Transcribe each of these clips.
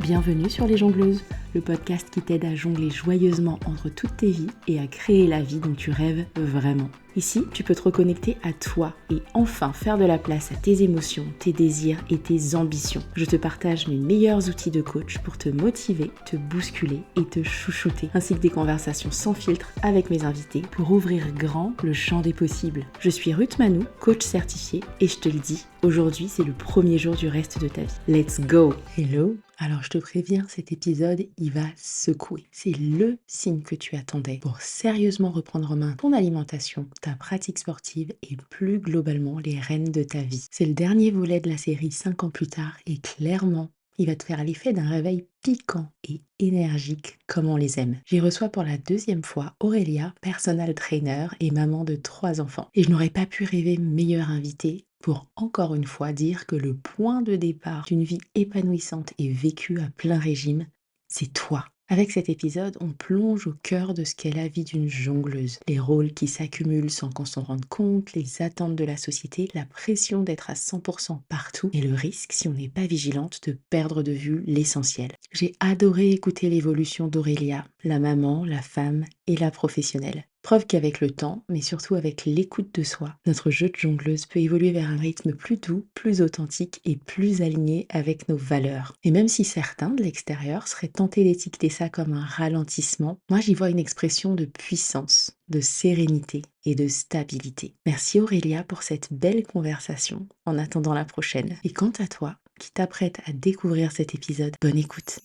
Bienvenue sur Les Jongleuses, le podcast qui t'aide à jongler joyeusement entre toutes tes vies et à créer la vie dont tu rêves vraiment. Ici, tu peux te reconnecter à toi et enfin faire de la place à tes émotions, tes désirs et tes ambitions. Je te partage mes meilleurs outils de coach pour te motiver, te bousculer et te chouchouter, ainsi que des conversations sans filtre avec mes invités pour ouvrir grand le champ des possibles. Je suis Ruth Manou, coach certifiée, et je te le dis, aujourd'hui c'est le premier jour du reste de ta vie. Let's go! Hello! Alors je te préviens, cet épisode, il va secouer. C'est le signe que tu attendais pour sérieusement reprendre en main ton alimentation, ta pratique sportive et plus globalement les rênes de ta vie. C'est le dernier volet de la série 5 ans plus tard et clairement, il va te faire l'effet d'un réveil piquant et énergique comme on les aime. J'y reçois pour la deuxième fois Aurélia, personal trainer et maman de 3 enfants. Et je n'aurais pas pu rêver meilleure invitée pour encore une fois dire que le point de départ d'une vie épanouissante et vécue à plein régime, c'est toi. Avec cet épisode, on plonge au cœur de ce qu'est la vie d'une jongleuse. Les rôles qui s'accumulent sans qu'on s'en rende compte, les attentes de la société, la pression d'être à 100% partout et le risque, si on n'est pas vigilante, de perdre de vue l'essentiel. J'ai adoré écouter l'évolution d'Aurélia, la maman, la femme et la professionnelle. Preuve qu'avec le temps, mais surtout avec l'écoute de soi, notre jeu de jongleuse peut évoluer vers un rythme plus doux, plus authentique et plus aligné avec nos valeurs. Et même si certains de l'extérieur seraient tentés d'étiqueter ça comme un ralentissement, moi j'y vois une expression de puissance, de sérénité et de stabilité. Merci Aurélia pour cette belle conversation en attendant la prochaine. Et quant à toi, qui t'apprête à découvrir cet épisode, bonne écoute.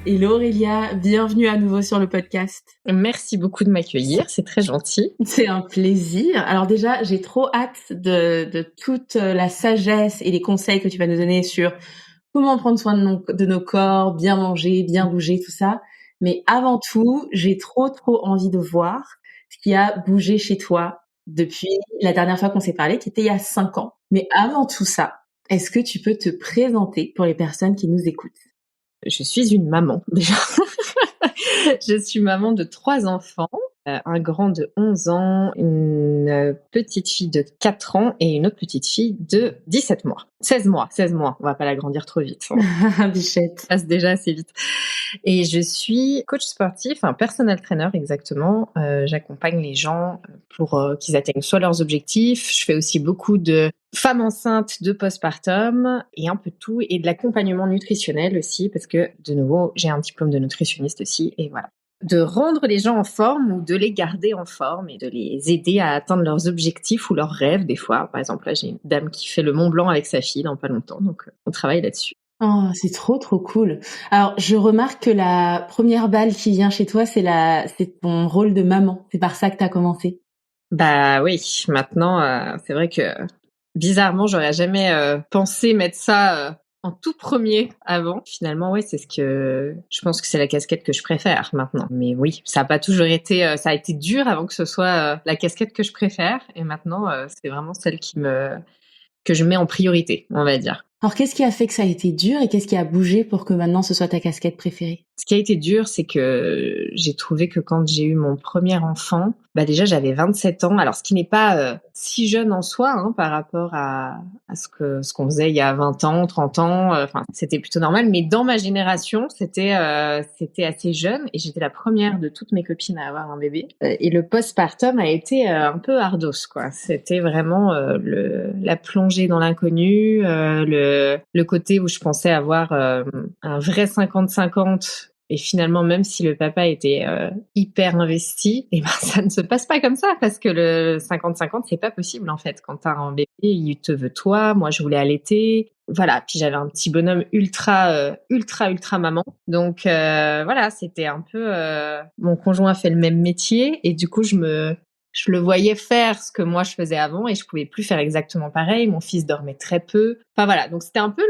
Hello Aurélia, bienvenue à nouveau sur le podcast. Merci beaucoup de m'accueillir, c'est très gentil. C'est un plaisir. Alors déjà, j'ai trop hâte de toute la sagesse et les conseils que tu vas nous donner sur comment prendre soin de nos corps, bien manger, bien bouger, tout ça. Mais avant tout, j'ai trop envie de voir ce qui a bougé chez toi depuis la dernière fois qu'on s'est parlé, qui était il y a 5 ans. Mais avant tout ça, est-ce que tu peux te présenter pour les personnes qui nous écoutent? Je suis une maman, déjà. Je suis maman de 3 enfants, un grand de 11 ans, une petite fille de 4 ans et une autre petite fille de 17 mois. 16 mois, on va pas l'agrandir trop vite. Bichette. Ça passe déjà assez vite. Et je suis coach sportif, un personal trainer exactement. J'accompagne les gens pour qu'ils atteignent soit leurs objectifs. Je fais aussi beaucoup de femmes enceintes, de postpartum et un peu de tout, et de l'accompagnement nutritionnel aussi, parce que de nouveau, j'ai un diplôme de nutritionniste aussi, et voilà. De rendre les gens en forme ou de les garder en forme et de les aider à atteindre leurs objectifs ou leurs rêves des fois. Par exemple, là, j'ai une dame qui fait le Mont Blanc avec sa fille dans pas longtemps, donc on travaille là-dessus. Oh, c'est trop cool. Alors, je remarque que la première balle qui vient chez toi, c'est ton rôle de maman. C'est par ça que t'as commencé. Bah oui, maintenant, c'est vrai que bizarrement, j'aurais jamais pensé mettre ça en tout premier avant. Finalement, ouais, je pense que c'est la casquette que je préfère maintenant. Mais oui, ça a pas toujours été, ça a été dur avant que ce soit la casquette que je préfère. Et maintenant, c'est vraiment celle que je mets en priorité, on va dire. Alors, qu'est-ce qui a fait que ça a été dur et qu'est-ce qui a bougé pour que maintenant ce soit ta casquette préférée? Ce qui a été dur, c'est que j'ai trouvé que quand j'ai eu mon premier enfant, déjà j'avais 27 ans. Alors ce qui n'est pas si jeune en soi par rapport à ce qu'on faisait il y a 20 ans, 30 ans. Enfin, c'était plutôt normal. Mais dans ma génération, c'était assez jeune et j'étais la première de toutes mes copines à avoir un bébé. Et le postpartum a été un peu ardos, quoi. C'était vraiment la plongée dans l'inconnu, le côté où je pensais avoir un vrai 50-50. Et finalement, même si le papa était hyper investi, ça ne se passe pas comme ça, parce que le 50-50, c'est pas possible en fait. Quand t'as un bébé, il te veut toi, moi je voulais allaiter. Voilà, puis j'avais un petit bonhomme ultra maman. Donc voilà, c'était un peu... Mon conjoint fait le même métier et du coup, je le voyais faire ce que moi je faisais avant et je pouvais plus faire exactement pareil. Mon fils dormait très peu. Enfin voilà, donc c'était un peu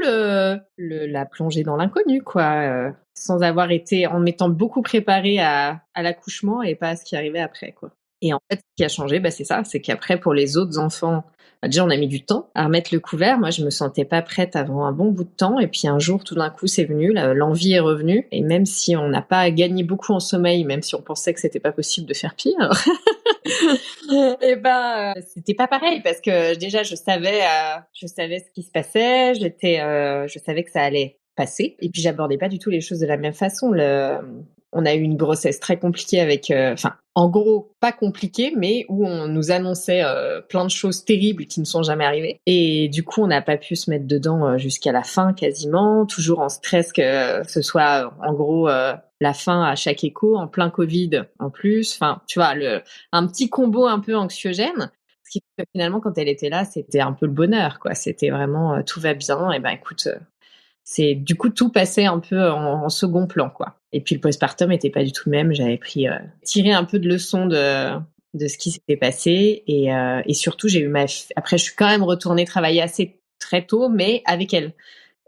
la plongée dans l'inconnu, quoi. Sans avoir été, en m'étant beaucoup préparée à l'accouchement et pas à ce qui arrivait après, quoi. Et en fait, ce qui a changé, c'est ça, c'est qu'après pour les autres enfants, déjà on a mis du temps à remettre le couvert. Moi, je me sentais pas prête avant un bon bout de temps. Et puis un jour, tout d'un coup, c'est venu, l'envie est revenue. Et même si on n'a pas gagné beaucoup en sommeil, même si on pensait que c'était pas possible de faire pire, et c'était pas pareil parce que déjà je savais ce qui se passait, je savais que ça allait passer. Et puis j'abordais pas du tout les choses de la même façon. On a eu une grossesse très compliquée avec, en gros, pas compliquée, mais où on nous annonçait plein de choses terribles qui ne sont jamais arrivées. Et du coup, on n'a pas pu se mettre dedans jusqu'à la fin quasiment, toujours en stress que ce soit, en gros, la fin à chaque écho, en plein Covid en plus. Enfin, tu vois, un petit combo un peu anxiogène. Ce qui fait que finalement, quand elle était là, c'était un peu le bonheur, quoi. C'était vraiment tout va bien. Et écoute, c'est du coup tout passait un peu en second plan, quoi. Et puis le postpartum était pas du tout le même. J'avais tiré un peu de leçons de ce qui s'était passé et surtout après je suis quand même retournée travailler assez très tôt, mais avec elle.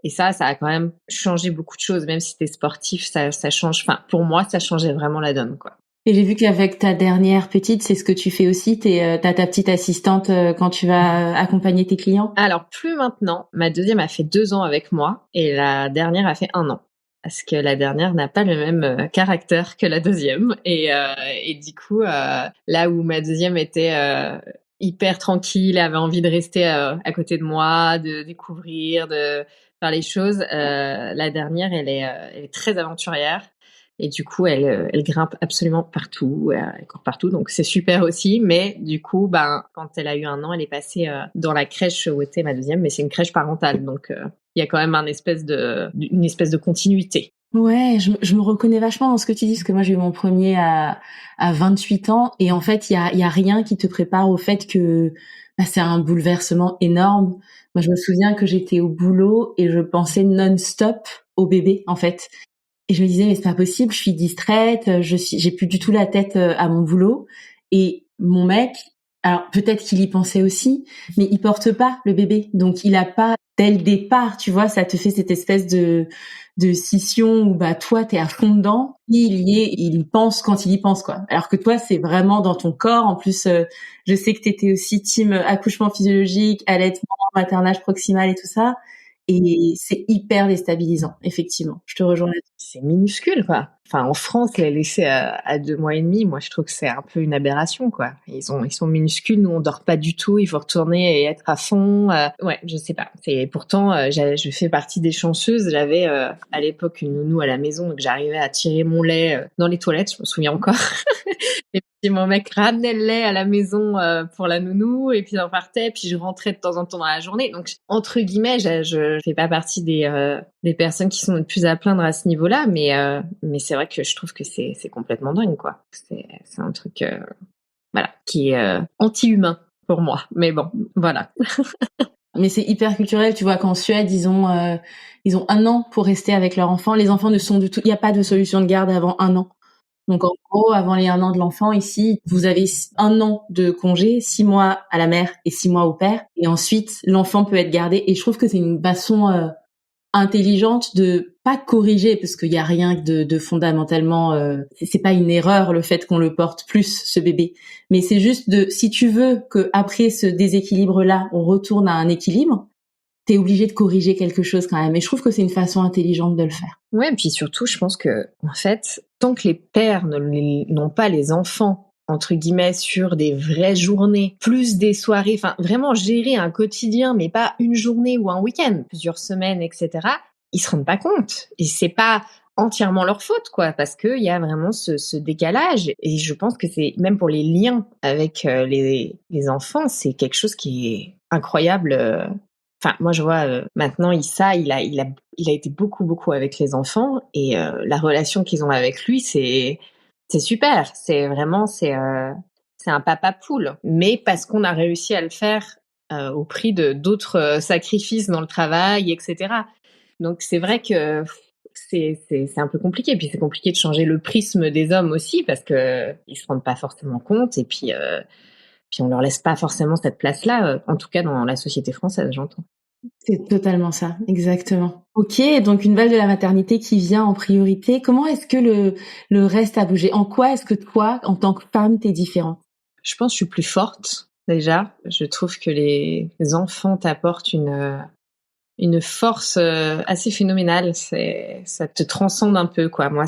Et ça a quand même changé beaucoup de choses, même si t'es sportif, ça change. Enfin, pour moi, ça changeait vraiment la donne, quoi. Et j'ai vu qu'avec ta dernière petite, c'est ce que tu fais aussi. T'as ta petite assistante quand tu vas accompagner tes clients? Alors, plus maintenant. Ma deuxième a fait 2 ans avec moi et la dernière a fait 1 an. Parce que la dernière n'a pas le même caractère que la deuxième. Et du coup, là où ma deuxième était hyper tranquille, avait envie de rester à côté de moi, de découvrir, de faire les choses, la dernière, elle est très aventurière. Et du coup, elle grimpe absolument partout, elle court partout, donc c'est super aussi. Mais du coup, quand elle a eu 1 an, elle est passée dans la crèche où était ma deuxième, mais c'est une crèche parentale, donc il y a quand même une espèce de continuité. Ouais, je me reconnais vachement dans ce que tu dis, parce que moi j'ai eu mon premier à 28 ans, et en fait il y a rien qui te prépare au fait que c'est un bouleversement énorme. Moi je me souviens que j'étais au boulot et je pensais non-stop au bébé en fait. Et je me disais mais c'est pas possible, je suis distraite, j'ai plus du tout la tête à mon boulot. Et mon mec, alors peut-être qu'il y pensait aussi, mais il porte pas le bébé, donc il a pas dès le départ, tu vois, ça te fait cette espèce de scission où toi t'es à fond dedans, il y pense quand il y pense, quoi. Alors que toi c'est vraiment dans ton corps. En plus, je sais que t'étais aussi team accouchement physiologique, allaitement, maternage proximal et tout ça. Et c'est hyper déstabilisant, effectivement. Je te rejoins là-dessus. C'est minuscule, quoi. Enfin, en France, les laisser à 2 mois et demi, moi, je trouve que c'est un peu une aberration, quoi. Ils sont minuscules. Nous, on dort pas du tout. Il faut retourner et être à fond. Ouais, je sais pas. Pourtant, je fais partie des chanceuses. J'avais, à l'époque, une nounou à la maison, donc j'arrivais à tirer mon lait dans les toilettes. Je me souviens encore. Et puis mon mec ramenait le lait à la maison pour la nounou, et puis on partait, puis je rentrais de temps en temps dans la journée. Donc entre guillemets, je fais pas partie des personnes qui sont le plus à plaindre à ce niveau-là, mais c'est vrai que je trouve que c'est complètement dingue, quoi. C'est un truc voilà, qui est anti-humain pour moi. Mais bon, voilà. Mais c'est hyper culturel, tu vois, qu'en Suède, ils ont 1 an pour rester avec leur enfant. Les enfants ne sont du tout, il n'y a pas de solution de garde avant 1 an. Donc en gros, avant les 1 an de l'enfant, ici, vous avez 1 an de congé, 6 mois à la mère et 6 mois au père. Et ensuite, l'enfant peut être gardé. Et je trouve que c'est une façon intelligente de pas corriger, parce qu'il y a rien de fondamentalement, c'est pas une erreur le fait qu'on le porte plus, ce bébé. Mais c'est juste si tu veux que après ce déséquilibre-là, on retourne à un équilibre, t'es obligé de corriger quelque chose quand même. Et je trouve que c'est une façon intelligente de le faire. Ouais, et puis surtout, je pense que, en fait, tant que les pères n'ont pas les enfants, entre guillemets, sur des vraies journées, plus des soirées, enfin, vraiment gérer un quotidien, mais pas une journée ou un week-end, plusieurs semaines, etc., ils se rendent pas compte. Et c'est pas entièrement leur faute, quoi, parce qu'il y a vraiment ce décalage. Et je pense que c'est, même pour les liens avec les enfants, c'est quelque chose qui est incroyable. Enfin, moi, je vois maintenant, il a été beaucoup avec les enfants, et la relation qu'ils ont avec lui, c'est super. C'est un papa poule, mais parce qu'on a réussi à le faire au prix de d'autres sacrifices dans le travail, etc. Donc c'est vrai que c'est un peu compliqué. Puis c'est compliqué de changer le prisme des hommes aussi, parce que ils se rendent pas forcément compte, et puis on leur laisse pas forcément cette place-là, en tout cas dans la société française, j'entends. C'est totalement ça, exactement. Ok, donc une vague de la maternité qui vient en priorité. Comment est-ce que le reste a bougé? En quoi est-ce que toi, en tant que femme, t'es différente? je pense que je suis plus forte déjà. Je trouve que les enfants t'apportent une force assez phénoménale. Ça te transcende un peu, quoi. Moi,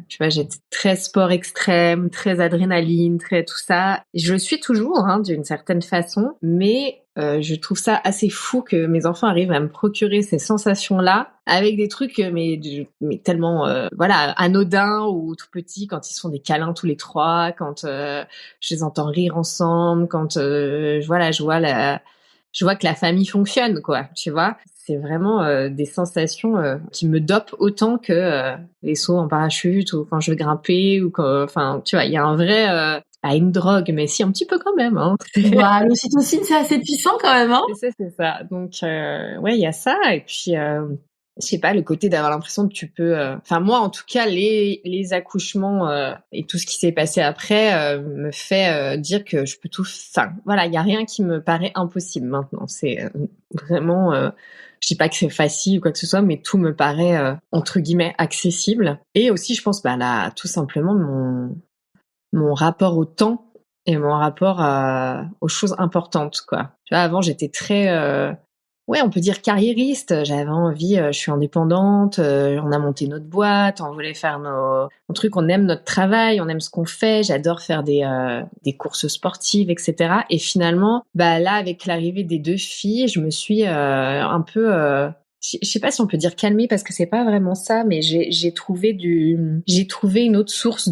tu vois, j'étais très sport extrême, très adrénaline, très tout ça. Je le suis toujours, hein, d'une certaine façon, mais je trouve ça assez fou que mes enfants arrivent à me procurer ces sensations-là avec des trucs, mais tellement, voilà, anodins ou tout petits, quand ils se font des câlins tous les trois, quand je les entends rire ensemble, quand voilà, je vois que la famille fonctionne, quoi, tu vois. C'est vraiment des sensations qui me dopent autant que les sauts en parachute ou quand je veux grimper ou quand, enfin, tu vois, il y a un vrai, pas une drogue, mais si un petit peu quand même, hein. Bah, l'ocytocine, c'est assez puissant quand même, hein. C'est ça. Donc, ouais, il y a ça. Et puis, je sais pas, le côté d'avoir l'impression que tu peux. Enfin, moi, en tout cas, les accouchements et tout ce qui s'est passé après me fait dire que je peux tout. Enfin, voilà, il y a rien qui me paraît impossible maintenant. C'est vraiment. Je dis pas que c'est facile ou quoi que ce soit, mais tout me paraît entre guillemets accessible. Et aussi, je pense, bah là, tout simplement mon rapport au temps et mon rapport aux choses importantes, quoi. Tu vois, avant, j'étais très, ouais, on peut dire carriériste. J'avais envie, je suis indépendante, on a monté notre boîte, on voulait faire nos trucs, on aime notre travail, on aime ce qu'on fait. J'adore faire des courses sportives, etc. Et finalement, bah là, avec l'arrivée des 2 filles, je me suis un peu, je sais pas si on peut dire calmée parce que c'est pas vraiment ça, mais j'ai trouvé une autre source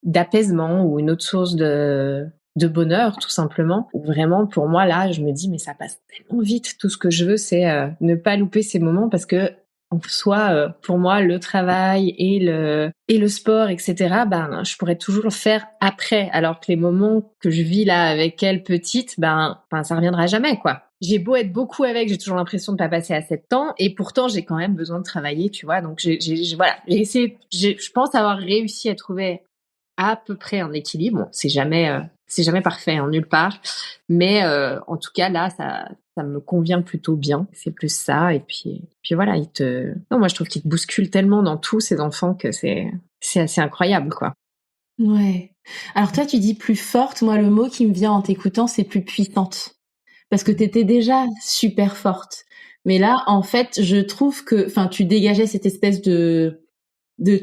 d'apaisement ou une autre source de bonheur, tout simplement. Où vraiment, pour moi, là, je me dis, mais ça passe tellement vite. Tout ce que je veux, c'est ne pas louper ces moments parce que, en soi, pour moi, le travail et le sport, etc., ben, je pourrais toujours le faire après. Alors que les moments que je vis là avec elle petite, ben, ça reviendra jamais, quoi. J'ai beau être beaucoup avec, j'ai toujours l'impression de pas passer assez de temps, et pourtant j'ai quand même besoin de travailler, tu vois. Donc voilà, je pense avoir réussi à trouver à peu près un équilibre. Bon, c'est jamais parfait, hein, nulle part. Mais en tout cas, là, ça me convient plutôt bien. C'est plus ça. Et puis voilà, non, moi, je trouve qu'ils te bousculent tellement dans tous ces enfants que c'est assez incroyable, quoi. Ouais. Alors toi, tu dis plus forte. Moi, le mot qui me vient en t'écoutant, c'est plus puissante. Parce que t'étais déjà super forte. Mais là, en fait, je trouve que, enfin, tu dégageais cette espèce de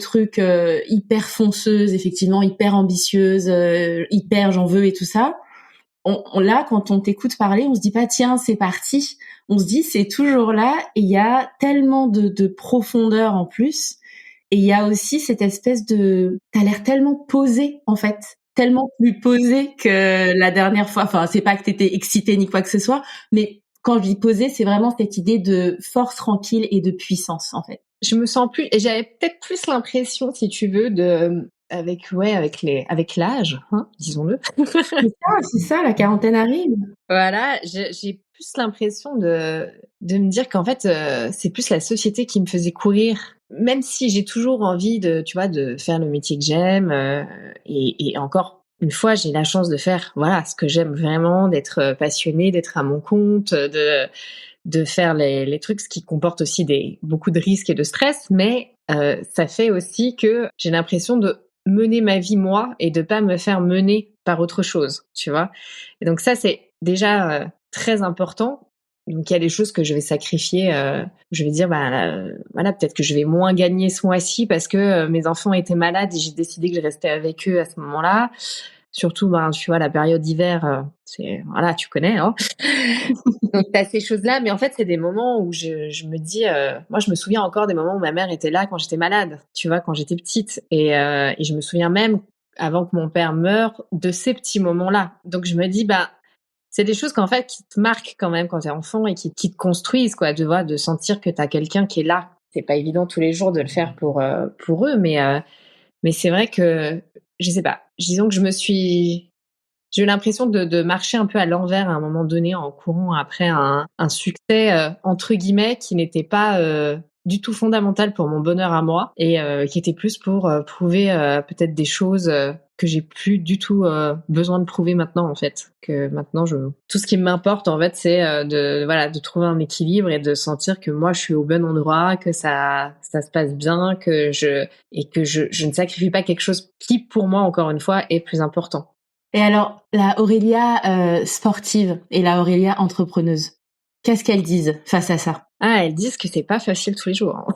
trucs hyper fonceuse, effectivement, hyper ambitieuse, hyper j'en veux et tout ça. Là, quand on t'écoute parler, on se dit pas tiens, c'est parti. On se dit c'est toujours là et il y a tellement de profondeur en plus. Et il y a aussi cette espèce t'as l'air tellement posé en fait, tellement plus posé que la dernière fois. Enfin, c'est pas que t'étais excitée ni quoi que ce soit, mais quand je dis posé, c'est vraiment cette idée de force tranquille et de puissance en fait. Je me sens plus, et j'avais peut-être plus l'impression, si tu veux, avec l'âge, hein, disons-le. C'est ça, la quarantaine arrive. Voilà, j'ai plus l'impression de me dire qu'en fait, c'est plus la société qui me faisait courir. Même si j'ai toujours envie tu vois, de faire le métier que j'aime, et encore une fois, j'ai la chance de faire, voilà, ce que j'aime vraiment, d'être passionnée, d'être à mon compte, de faire les trucs, ce qui comporte aussi beaucoup de risques et de stress, mais ça fait aussi que j'ai l'impression de mener ma vie moi et de pas me faire mener par autre chose, tu vois. Et donc ça, c'est déjà très important. Donc il y a des choses que je vais sacrifier. Je vais dire, voilà, peut-être que je vais moins gagner ce mois-ci parce que mes enfants étaient malades et j'ai décidé que je restais avec eux à ce moment-là. Surtout, tu vois, la période d'hiver, voilà, tu connais, hein. Donc t'as ces choses-là, mais en fait, c'est des moments où je me dis, moi, je me souviens encore des moments où ma mère était là quand j'étais malade, tu vois, quand j'étais petite, et je me souviens même, avant que mon père meure, de ces petits moments-là. Donc je me dis, c'est des choses qu'en fait qui te marquent quand même quand t'es enfant et qui te construisent, quoi, tu vois, de sentir que t'as quelqu'un qui est là. C'est pas évident tous les jours de le faire pour eux, mais c'est vrai que je sais pas. Disons que j'ai eu l'impression de marcher un peu à l'envers à un moment donné en courant après un succès entre guillemets qui n'était pas du tout fondamental pour mon bonheur à moi et qui était plus pour prouver peut-être des choses que j'ai plus du tout besoin de prouver maintenant en fait. Que maintenant tout ce qui m'importe en fait c'est de trouver un équilibre et de sentir que moi je suis au bon endroit, que ça se passe bien, que je ne sacrifie pas quelque chose qui pour moi encore une fois est plus important. Et alors, la Aurélia sportive et la Aurélia entrepreneuse, qu'est-ce qu'elles disent face à ça? Ah, elles disent que c'est pas facile tous les jours, hein.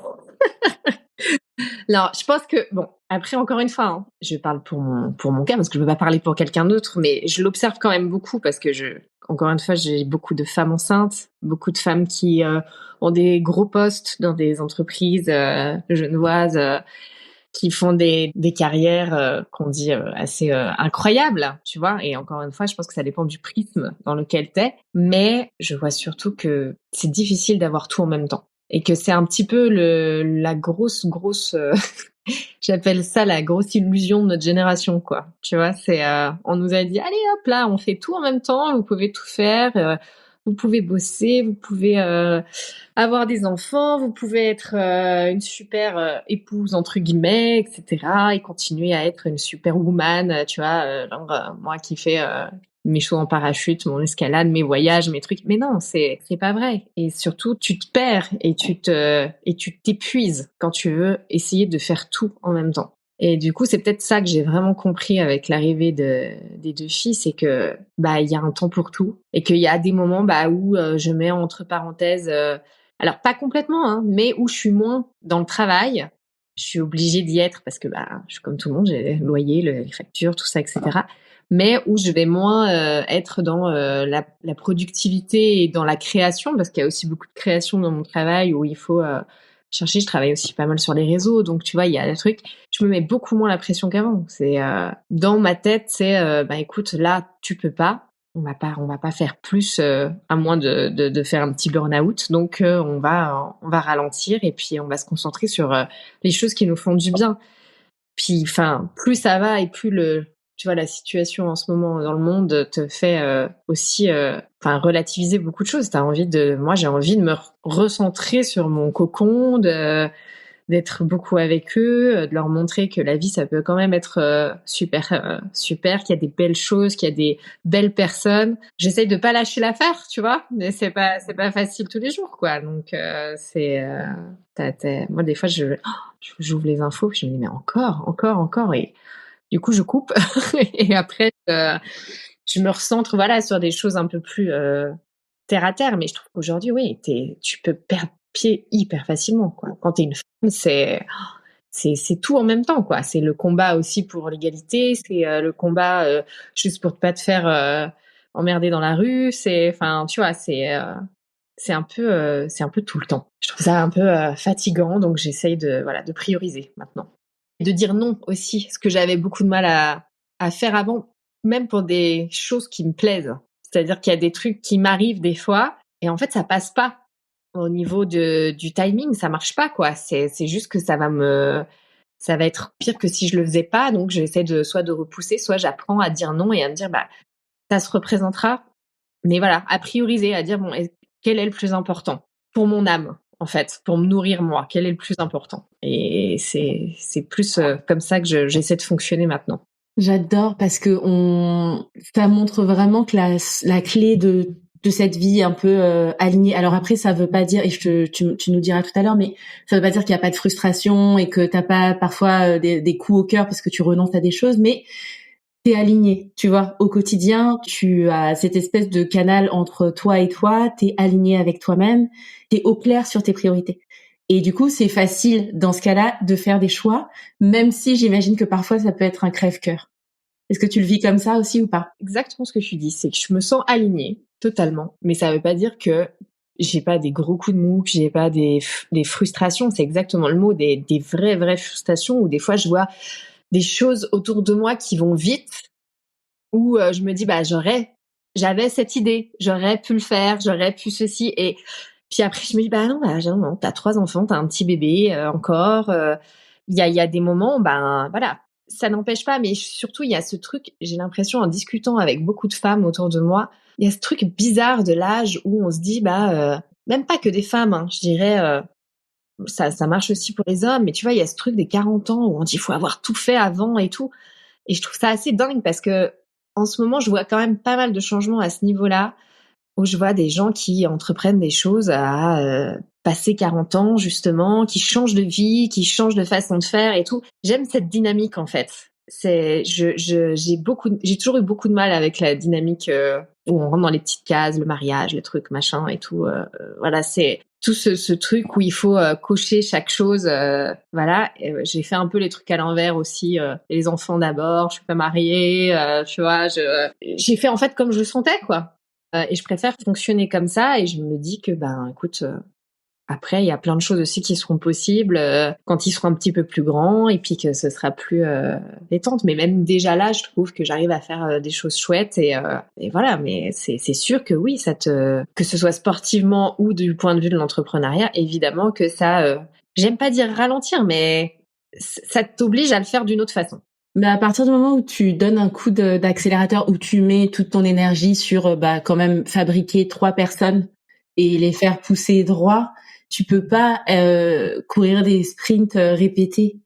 Non, je pense que bon, après encore une fois, hein, je parle pour mon cas parce que je veux pas parler pour quelqu'un d'autre, mais je l'observe quand même beaucoup parce que encore une fois, j'ai beaucoup de femmes enceintes, beaucoup de femmes qui ont des gros postes dans des entreprises genevoises, qui font des carrières qu'on dit assez incroyables, tu vois. Et encore une fois, je pense que ça dépend du prisme dans lequel t'es, mais je vois surtout que c'est difficile d'avoir tout en même temps. Et que c'est un petit peu la grosse j'appelle ça la grosse illusion de notre génération, quoi. Tu vois, c'est on nous a dit allez hop là, on fait tout en même temps, vous pouvez tout faire, vous pouvez bosser, vous pouvez avoir des enfants, vous pouvez être une super épouse entre guillemets, etc. et continuer à être une super woman, tu vois, moi qui fais mes sauts en parachute, mon escalade, mes voyages, mes trucs. Mais non, c'est pas vrai. Et surtout, tu te perds et tu t'épuises quand tu veux essayer de faire tout en même temps. Et du coup, c'est peut-être ça que j'ai vraiment compris avec l'arrivée des deux filles, c'est que bah il y a un temps pour tout et qu'il y a des moments bah où je mets entre parenthèses, alors pas complètement, hein, mais où je suis moins dans le travail. Je suis obligée d'y être parce que bah je suis comme tout le monde, j'ai le loyer, les factures, tout ça, etc. Mais où je vais moins être dans la productivité et dans la création, parce qu'il y a aussi beaucoup de création dans mon travail où il faut chercher. Je travaille aussi pas mal sur les réseaux, donc tu vois, il y a des trucs. Je me mets beaucoup moins la pression qu'avant. C'est dans ma tête, c'est bah écoute, là tu peux pas. On va pas faire plus à moins de faire un petit burn-out. Donc on va ralentir et puis on va se concentrer sur les choses qui nous font du bien. Puis, enfin, plus ça va et plus tu vois, la situation en ce moment dans le monde te fait aussi, enfin, relativiser beaucoup de choses. Moi, j'ai envie de me recentrer sur mon cocon, d'être beaucoup avec eux, de leur montrer que la vie, ça peut quand même être super, qu'il y a des belles choses, qu'il y a des belles personnes. J'essaye de pas lâcher l'affaire, tu vois, mais c'est pas facile tous les jours, quoi. Donc, moi, des fois, j'ouvre les infos, puis je me dis, mais encore. Et du coup, je coupe. Et après, je me recentre, voilà, sur des choses un peu plus terre à terre. Mais je trouve qu'aujourd'hui, oui, tu peux perdre pied hyper facilement, quoi. Quand t'es une femme, c'est tout en même temps, quoi. C'est le combat aussi pour l'égalité, c'est le combat juste pour pas te faire emmerder dans la rue. Enfin, tu vois, c'est un peu tout le temps. Je trouve ça un peu fatigant, donc j'essaye voilà, de prioriser maintenant. Et de dire non aussi, ce que j'avais beaucoup de mal à faire avant, même pour des choses qui me plaisent. C'est-à-dire qu'il y a des trucs qui m'arrivent des fois, et en fait, ça passe pas. Au niveau du timing, ça marche pas, quoi. C'est juste que ça va être pire que si je le faisais pas, donc j'essaie soit de repousser, soit j'apprends à dire non et à me dire, bah, ça se représentera. Mais voilà, à prioriser, à dire, bon, quel est le plus important pour mon âme, en fait, pour me nourrir moi, quel est le plus important? Et c'est plus comme ça que j'essaie de fonctionner maintenant. J'adore parce que ça montre vraiment que la clé de cette vie un peu alignée. Alors après, ça veut pas dire, et tu nous diras tout à l'heure, mais ça veut pas dire qu'il y a pas de frustration et que t'as pas parfois des coups au cœur parce que tu renonces à des choses, mais t'es aligné, tu vois. Au quotidien, tu as cette espèce de canal entre toi et toi, t'es aligné avec toi-même, t'es au clair sur tes priorités. Et du coup, c'est facile, dans ce cas-là, de faire des choix, même si j'imagine que parfois, ça peut être un crève-cœur. Est-ce que tu le vis comme ça aussi ou pas? Exactement ce que tu dis, c'est que je me sens alignée, totalement. Mais ça veut pas dire que j'ai pas des gros coups de mou, que j'ai pas des frustrations, c'est exactement le mot, des vraies frustrations où des fois je vois des choses autour de moi qui vont vite, où je me dis, bah, j'avais cette idée, j'aurais pu le faire, j'aurais pu ceci, et puis après je me dis, bah non, t'as 3 enfants, t'as un petit bébé encore, il y a des moments, ben voilà, ça n'empêche pas, mais surtout il y a ce truc, j'ai l'impression en discutant avec beaucoup de femmes autour de moi, il y a ce truc bizarre de l'âge où on se dit, bah même pas que des femmes, hein, je dirais, ça marche aussi pour les hommes, mais tu vois, il y a ce truc des 40 ans où on dit, il faut avoir tout fait avant et tout. Et je trouve ça assez dingue parce que en ce moment, je vois quand même pas mal de changements à ce niveau-là, où je vois des gens qui entreprennent des choses à passer 40 ans justement, qui changent de vie, qui changent de façon de faire et tout. J'aime cette dynamique en fait. j'ai toujours eu beaucoup de mal avec la dynamique où on rentre dans les petites cases, le mariage, le truc, machin et tout. Voilà, c'est tout ce truc où il faut cocher chaque chose. Voilà, j'ai fait un peu les trucs à l'envers aussi. Les enfants d'abord, je suis pas mariée, tu vois. J'ai fait en fait comme je le sentais, quoi. Et je préfère fonctionner comme ça. Et je me dis que, ben, écoute. Après, il y a plein de choses aussi qui seront possibles quand ils seront un petit peu plus grands et puis que ce sera plus détente. Mais même déjà là, je trouve que j'arrive à faire des choses chouettes et voilà. Mais c'est sûr que oui, que ce soit sportivement ou du point de vue de l'entrepreneuriat, évidemment que ça, j'aime pas dire ralentir, mais ça t'oblige à le faire d'une autre façon. Mais à partir du moment où tu donnes un coup d'accélérateur, où tu mets toute ton énergie sur quand même fabriquer 3 personnes et les faire pousser droit, tu peux pas courir des sprints répétés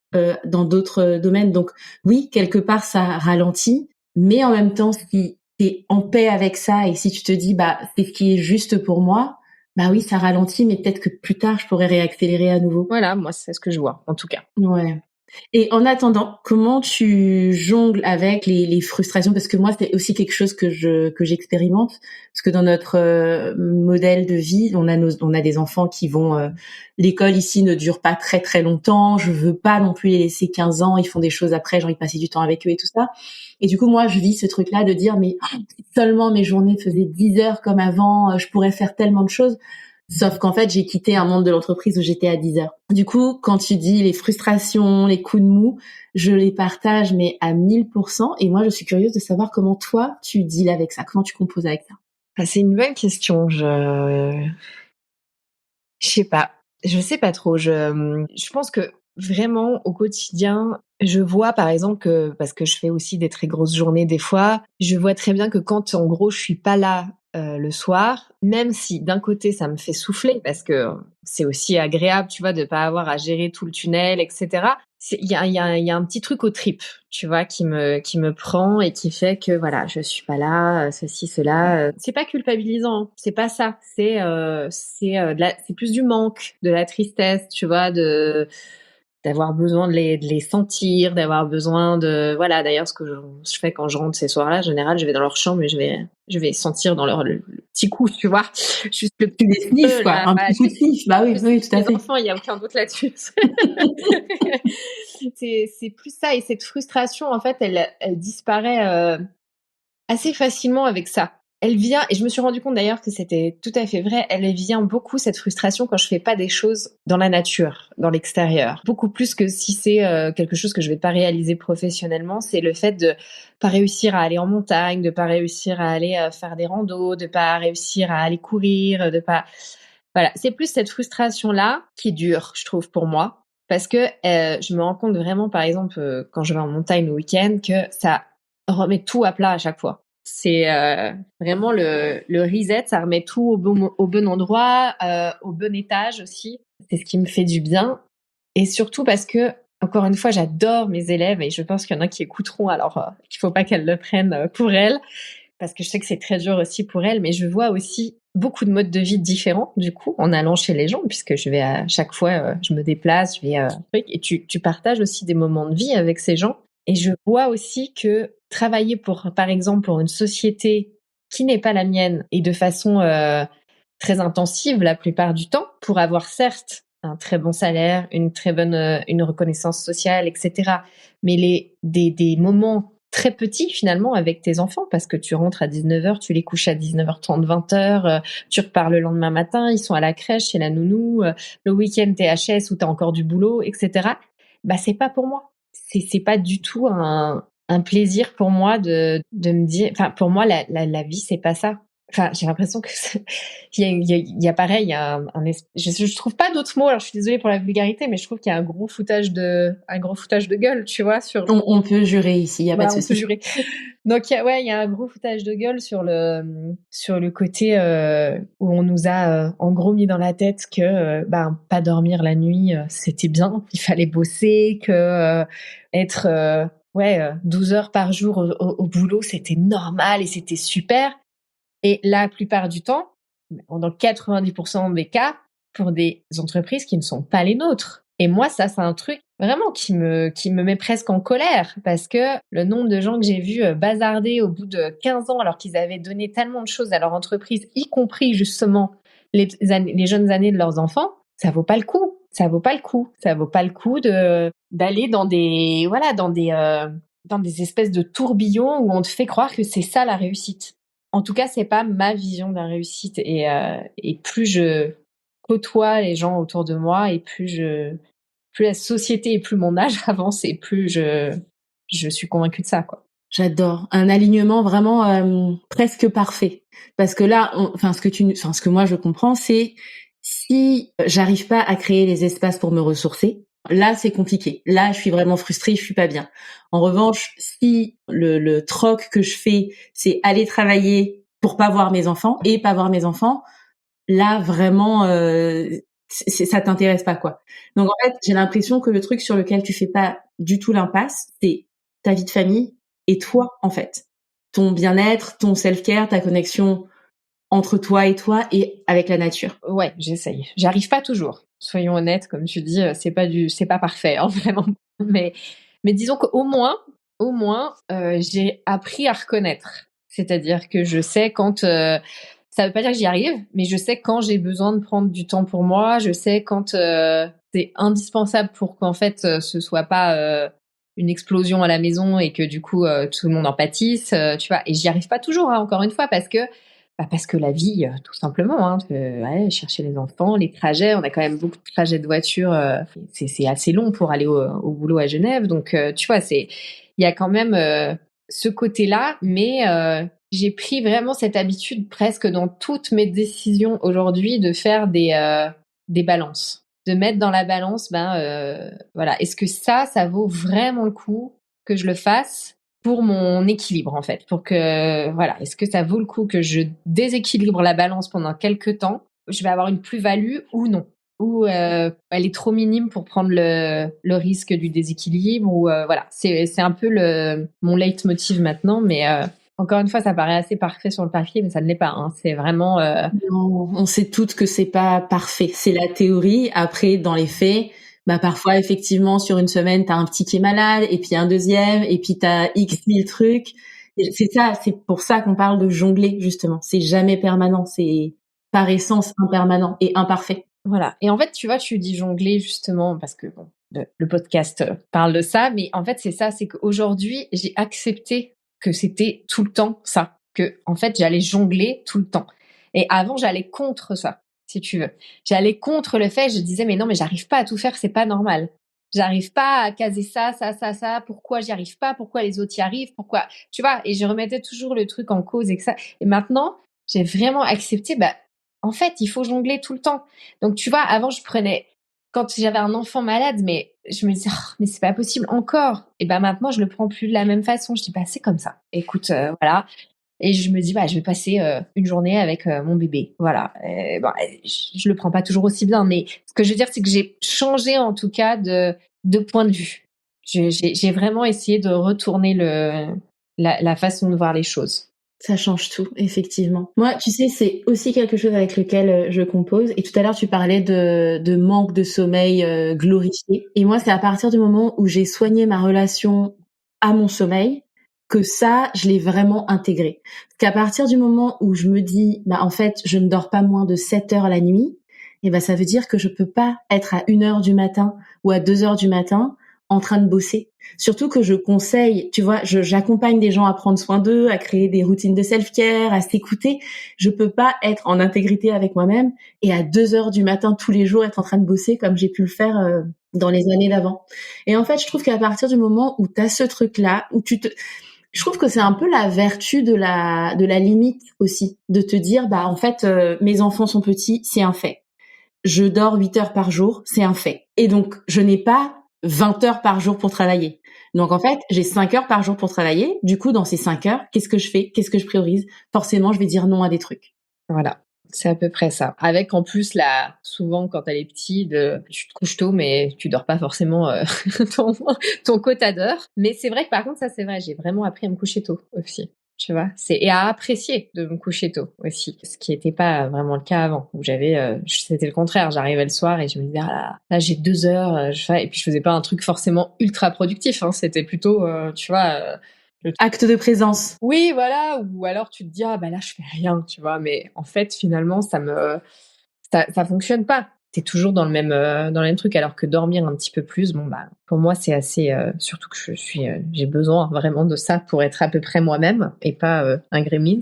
dans d'autres domaines. Donc oui, quelque part ça ralentit, mais en même temps, si t'es en paix avec ça et si tu te dis c'est ce qui est juste pour moi, oui, ça ralentit, mais peut-être que plus tard je pourrais réaccélérer à nouveau. Voilà, moi c'est ce que je vois en tout cas. Ouais. Et en attendant, comment tu jongles avec les frustrations? Parce que moi, c'est aussi quelque chose que j'expérimente. Parce que dans notre modèle de vie, on a des enfants qui vont... l'école ici ne dure pas très très longtemps. Je veux pas non plus les laisser 15 ans. Ils font des choses après, j'ai envie de passer du temps avec eux et tout ça. Et du coup, moi, je vis ce truc-là de dire, mais si seulement mes journées faisaient 10 heures comme avant, je pourrais faire tellement de choses. Sauf qu'en fait, j'ai quitté un monde de l'entreprise où j'étais à 10 heures. Du coup, quand tu dis les frustrations, les coups de mou, je les partage, mais à 1000%. Et moi, je suis curieuse de savoir comment toi, tu deals avec ça. Comment tu composes avec ça? C'est une bonne question. Je sais pas. Je sais pas trop. Je pense que vraiment au quotidien, je vois par exemple que, parce que je fais aussi des très grosses journées des fois, je vois très bien que quand en gros je suis pas là le soir, même si d'un côté ça me fait souffler parce que c'est aussi agréable, tu vois, de pas avoir à gérer tout le tunnel, etc. Il y a un petit truc aux tripes, tu vois, qui me prend et qui fait que voilà, je suis pas là, ceci, cela. C'est pas culpabilisant, hein, c'est pas ça. C'est plus du manque, de la tristesse, tu vois, d'avoir besoin de les sentir, d'avoir besoin de voilà. D'ailleurs, ce que je fais quand je rentre ces soirs-là, en général, je vais dans leur chambre et je vais sentir dans le petit coup, tu vois, juste le Tu les sniffes, quoi, là, un voilà, petit coup de sniff. Bah oui, oui, tout à les fait. enfants, il y a aucun doute là-dessus. C'est plus ça, et cette frustration, en fait, elle disparaît assez facilement avec ça. Elle vient, et je me suis rendu compte d'ailleurs que c'était tout à fait vrai, elle vient beaucoup, cette frustration, quand je fais pas des choses dans la nature, dans l'extérieur. Beaucoup plus que si c'est quelque chose que je vais pas réaliser professionnellement, c'est le fait de pas réussir à aller en montagne, de pas réussir à aller faire des randos, de pas réussir à aller courir, de pas... Voilà, c'est plus cette frustration-là qui dure, je trouve, pour moi. Parce que je me rends compte vraiment, par exemple, quand je vais en montagne le week-end, que ça remet tout à plat à chaque fois. C'est vraiment le reset, ça remet tout au bon endroit, au bon étage aussi. C'est ce qui me fait du bien. Et surtout parce que, encore une fois, j'adore mes élèves et je pense qu'il y en a qui écouteront, alors qu'il faut pas qu'elles le prennent pour elles, parce que je sais que c'est très dur aussi pour elles, mais je vois aussi beaucoup de modes de vie différents, du coup, en allant chez les gens, puisque je vais à chaque fois, je me déplace, je vais et tu partages aussi des moments de vie avec ces gens. Et je vois aussi que travailler par exemple, pour une société qui n'est pas la mienne et de façon très intensive la plupart du temps, pour avoir certes un très bon salaire, une très bonne une reconnaissance sociale, etc. Mais des moments très petits finalement avec tes enfants, parce que tu rentres à 19h, tu les couches à 19h30, 20h, tu repars le lendemain matin, ils sont à la crèche, chez la nounou, le week-end t'es HS ou t'as encore du boulot, etc. C'est pas pour moi. C'est pas du tout un plaisir pour moi de me dire, enfin pour moi la vie c'est pas ça. Enfin, j'ai l'impression que il y a pareil, il y a je trouve pas d'autres mots. Alors, je suis désolée pour la vulgarité, mais je trouve qu'il y a un gros foutage de gueule, tu vois, sur. On peut jurer ici, il y a pas de On souci. peut jurer. Donc, il y a un gros foutage de gueule sur le côté où on nous a en gros mis dans la tête que pas dormir la nuit, c'était bien, il fallait bosser, que être 12 heures par jour au boulot, c'était normal et c'était super. Et la plupart du temps, dans 90% des cas, pour des entreprises qui ne sont pas les nôtres. Et moi, ça, c'est un truc vraiment qui me met presque en colère parce que le nombre de gens que j'ai vus bazarder au bout de 15 ans alors qu'ils avaient donné tellement de choses à leur entreprise, y compris justement les jeunes années de leurs enfants, ça vaut pas le coup. Ça vaut pas le coup. Ça vaut pas le coup d'aller dans des espèces de tourbillons où on te fait croire que c'est ça la réussite. En tout cas, c'est pas ma vision de la réussite. Et plus je côtoie les gens autour de moi et plus la société et plus mon âge avance et plus je suis convaincue de ça, quoi. J'adore. Un alignement vraiment presque parfait. Parce que là, ce que moi je comprends, c'est si j'arrive pas à créer les espaces pour me ressourcer, là c'est compliqué. Là, je suis vraiment frustrée, je suis pas bien. En revanche, si le troc que je fais, c'est aller travailler pour pas voir mes enfants et pas voir mes enfants, là vraiment ça t'intéresse pas, quoi. Donc en fait, j'ai l'impression que le truc sur lequel tu fais pas du tout l'impasse, c'est ta vie de famille et toi, en fait. Ton bien-être, ton self-care, ta connexion entre toi et avec la nature. Ouais, j'essaye. J'arrive pas toujours. Soyons honnêtes, comme tu dis, c'est pas parfait, hein, vraiment. Mais, mais disons au moins, j'ai appris à reconnaître. C'est-à-dire que je sais quand, ça veut pas dire que j'y arrive, mais je sais quand j'ai besoin de prendre du temps pour moi. Je sais quand c'est indispensable pour qu'en fait, ce soit pas une explosion à la maison et que du coup, tout le monde en pâtisse, tu vois. Et j'y arrive pas toujours, hein, encore une fois, parce que la vie, tout simplement, hein, ouais, chercher les enfants, les trajets, on a quand même beaucoup de trajets de voiture, c'est assez long pour aller au boulot à Genève, donc tu vois, il y a quand même ce côté-là, mais j'ai pris vraiment cette habitude presque dans toutes mes décisions aujourd'hui de faire des balances, de mettre dans la balance, voilà, est-ce que ça vaut vraiment le coup que je le fasse pour mon équilibre, en fait, pour que, voilà, est-ce que ça vaut le coup que je déséquilibre la balance pendant quelques temps? Je vais avoir une plus-value ou non? Ou elle est trop minime pour prendre le risque du déséquilibre ou voilà, c'est un peu mon leitmotiv maintenant, mais encore une fois, ça paraît assez parfait sur le papier, mais ça ne l'est pas, hein. C'est vraiment Non, on sait toutes que c'est pas parfait. C'est la théorie. Après, dans les faits, bah parfois effectivement sur une semaine t'as un petit qui est malade et puis un deuxième et puis t'as X mille trucs. Et c'est ça, c'est pour ça qu'on parle de jongler justement. C'est jamais permanent, c'est par essence impermanent et imparfait. voilà. Et en fait, tu vois, tu dis jongler justement parce que bon, le podcast parle de ça, mais en fait, c'est ça, c'est qu'aujourd'hui, j'ai accepté que c'était tout le temps ça, que en fait, j'allais jongler tout le temps. Et avant, j'allais contre ça, si tu veux. J'allais contre le fait, je disais, mais non, mais j'arrive pas à tout faire, c'est pas normal. J'arrive pas à caser ça. Pourquoi j'y arrive pas? Pourquoi les autres y arrivent? Pourquoi? Tu vois? Et je remettais toujours le truc en cause et que ça. Et maintenant, j'ai vraiment accepté, en fait, il faut jongler tout le temps. Donc, tu vois, avant, quand j'avais un enfant malade, mais je me disais, oh, mais c'est pas possible encore. Et maintenant, je le prends plus de la même façon. Je dis, c'est comme ça. Écoute, voilà. Et je me dis, je vais passer une journée avec mon bébé. Voilà. Je le prends pas toujours aussi bien, mais ce que je veux dire, c'est que j'ai changé en tout cas de point de vue. J'ai vraiment essayé de retourner la façon de voir les choses. Ça change tout, effectivement. Moi, tu sais, c'est aussi quelque chose avec lequel je compose. Et tout à l'heure, tu parlais de manque de sommeil glorifié. Et moi, c'est à partir du moment où j'ai soigné ma relation à mon sommeil que ça, je l'ai vraiment intégré. Parce qu'à partir du moment où je me dis, en fait, je ne dors pas moins de 7 heures la nuit, et ça veut dire que je peux pas être à 1 heure du matin ou à 2 heures du matin en train de bosser. Surtout que je conseille, tu vois, j'accompagne des gens à prendre soin d'eux, à créer des routines de self-care, à s'écouter. Je peux pas être en intégrité avec moi-même et à 2 heures du matin tous les jours être en train de bosser comme j'ai pu le faire dans les années d'avant. Et en fait, je trouve qu'à partir du moment où t'as ce truc-là, je trouve que c'est un peu la vertu de la limite aussi, de te dire, en fait, mes enfants sont petits, c'est un fait. Je dors 8 heures par jour, c'est un fait. Et donc, je n'ai pas 20 heures par jour pour travailler. Donc, en fait, j'ai 5 heures par jour pour travailler. Du coup, dans ces 5 heures, qu'est-ce que je fais? Qu'est-ce que je priorise? Forcément, je vais dire non à des trucs. Voilà. C'est à peu près ça. Avec en plus, souvent quand elle est petite, tu te couches tôt, mais tu dors pas forcément ton quota d'heures. Mais c'est vrai que par contre, ça c'est vrai, j'ai vraiment appris à me coucher tôt aussi. tu vois. Et à apprécier de me coucher tôt aussi, ce qui n'était pas vraiment le cas avant, où c'était le contraire. J'arrivais le soir et je me disais, ah là j'ai 2 heures, et puis je faisais pas un truc forcément ultra productif, hein. C'était plutôt, tu vois, acte de présence. oui, voilà, ou alors tu te dis, ah bah là je fais rien, tu vois, mais en fait finalement ça fonctionne pas. T'es toujours dans le même truc, alors que dormir un petit peu plus, bon bah pour moi c'est assez, surtout que j'ai besoin vraiment de ça pour être à peu près moi-même et pas un gremlins.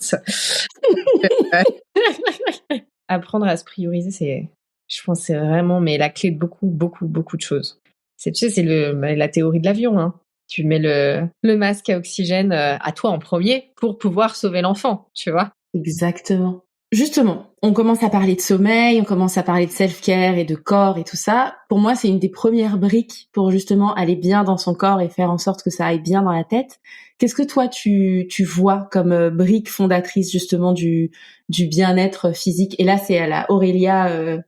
Apprendre à se prioriser, je pense, c'est vraiment mais la clé de beaucoup, beaucoup, beaucoup de choses. Tu sais, c'est la théorie de l'avion, hein. Tu mets le masque à oxygène à toi en premier pour pouvoir sauver l'enfant, tu vois. Exactement. Justement, on commence à parler de sommeil, on commence à parler de self-care et de corps et tout ça. Pour moi, c'est une des premières briques pour justement aller bien dans son corps et faire en sorte que ça aille bien dans la tête. Qu'est-ce que toi, tu vois comme brique fondatrice justement du bien-être physique? Et là, c'est à la Aurélia,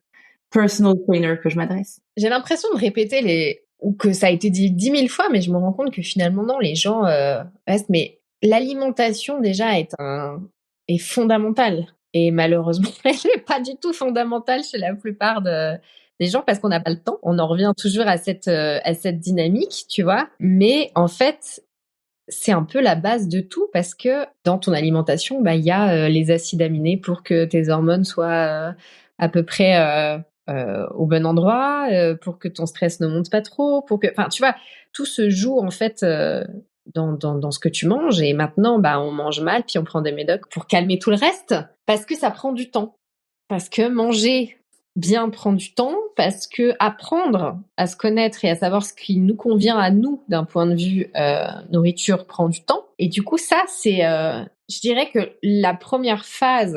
personal trainer, que je m'adresse. J'ai l'impression de répéter ou que ça a été dit 10 000 fois, mais je me rends compte que finalement, non, les gens restent. Mais l'alimentation, déjà, est fondamentale. Et malheureusement, elle n'est pas du tout fondamentale chez la plupart des gens parce qu'on n'a pas le temps. On en revient toujours à cette dynamique, tu vois. Mais en fait, c'est un peu la base de tout parce que dans ton alimentation, bah, il y a les acides aminés pour que tes hormones soient à peu près au bon endroit, pour que ton stress ne monte pas trop, enfin, tu vois, tout se joue en fait dans ce que tu manges. Et maintenant, bah, on mange mal, puis on prend des médocs pour calmer tout le reste parce que ça prend du temps. Parce que manger bien prend du temps, parce que apprendre à se connaître et à savoir ce qui nous convient à nous d'un point de vue nourriture prend du temps. Et du coup, ça, je dirais que la première phase,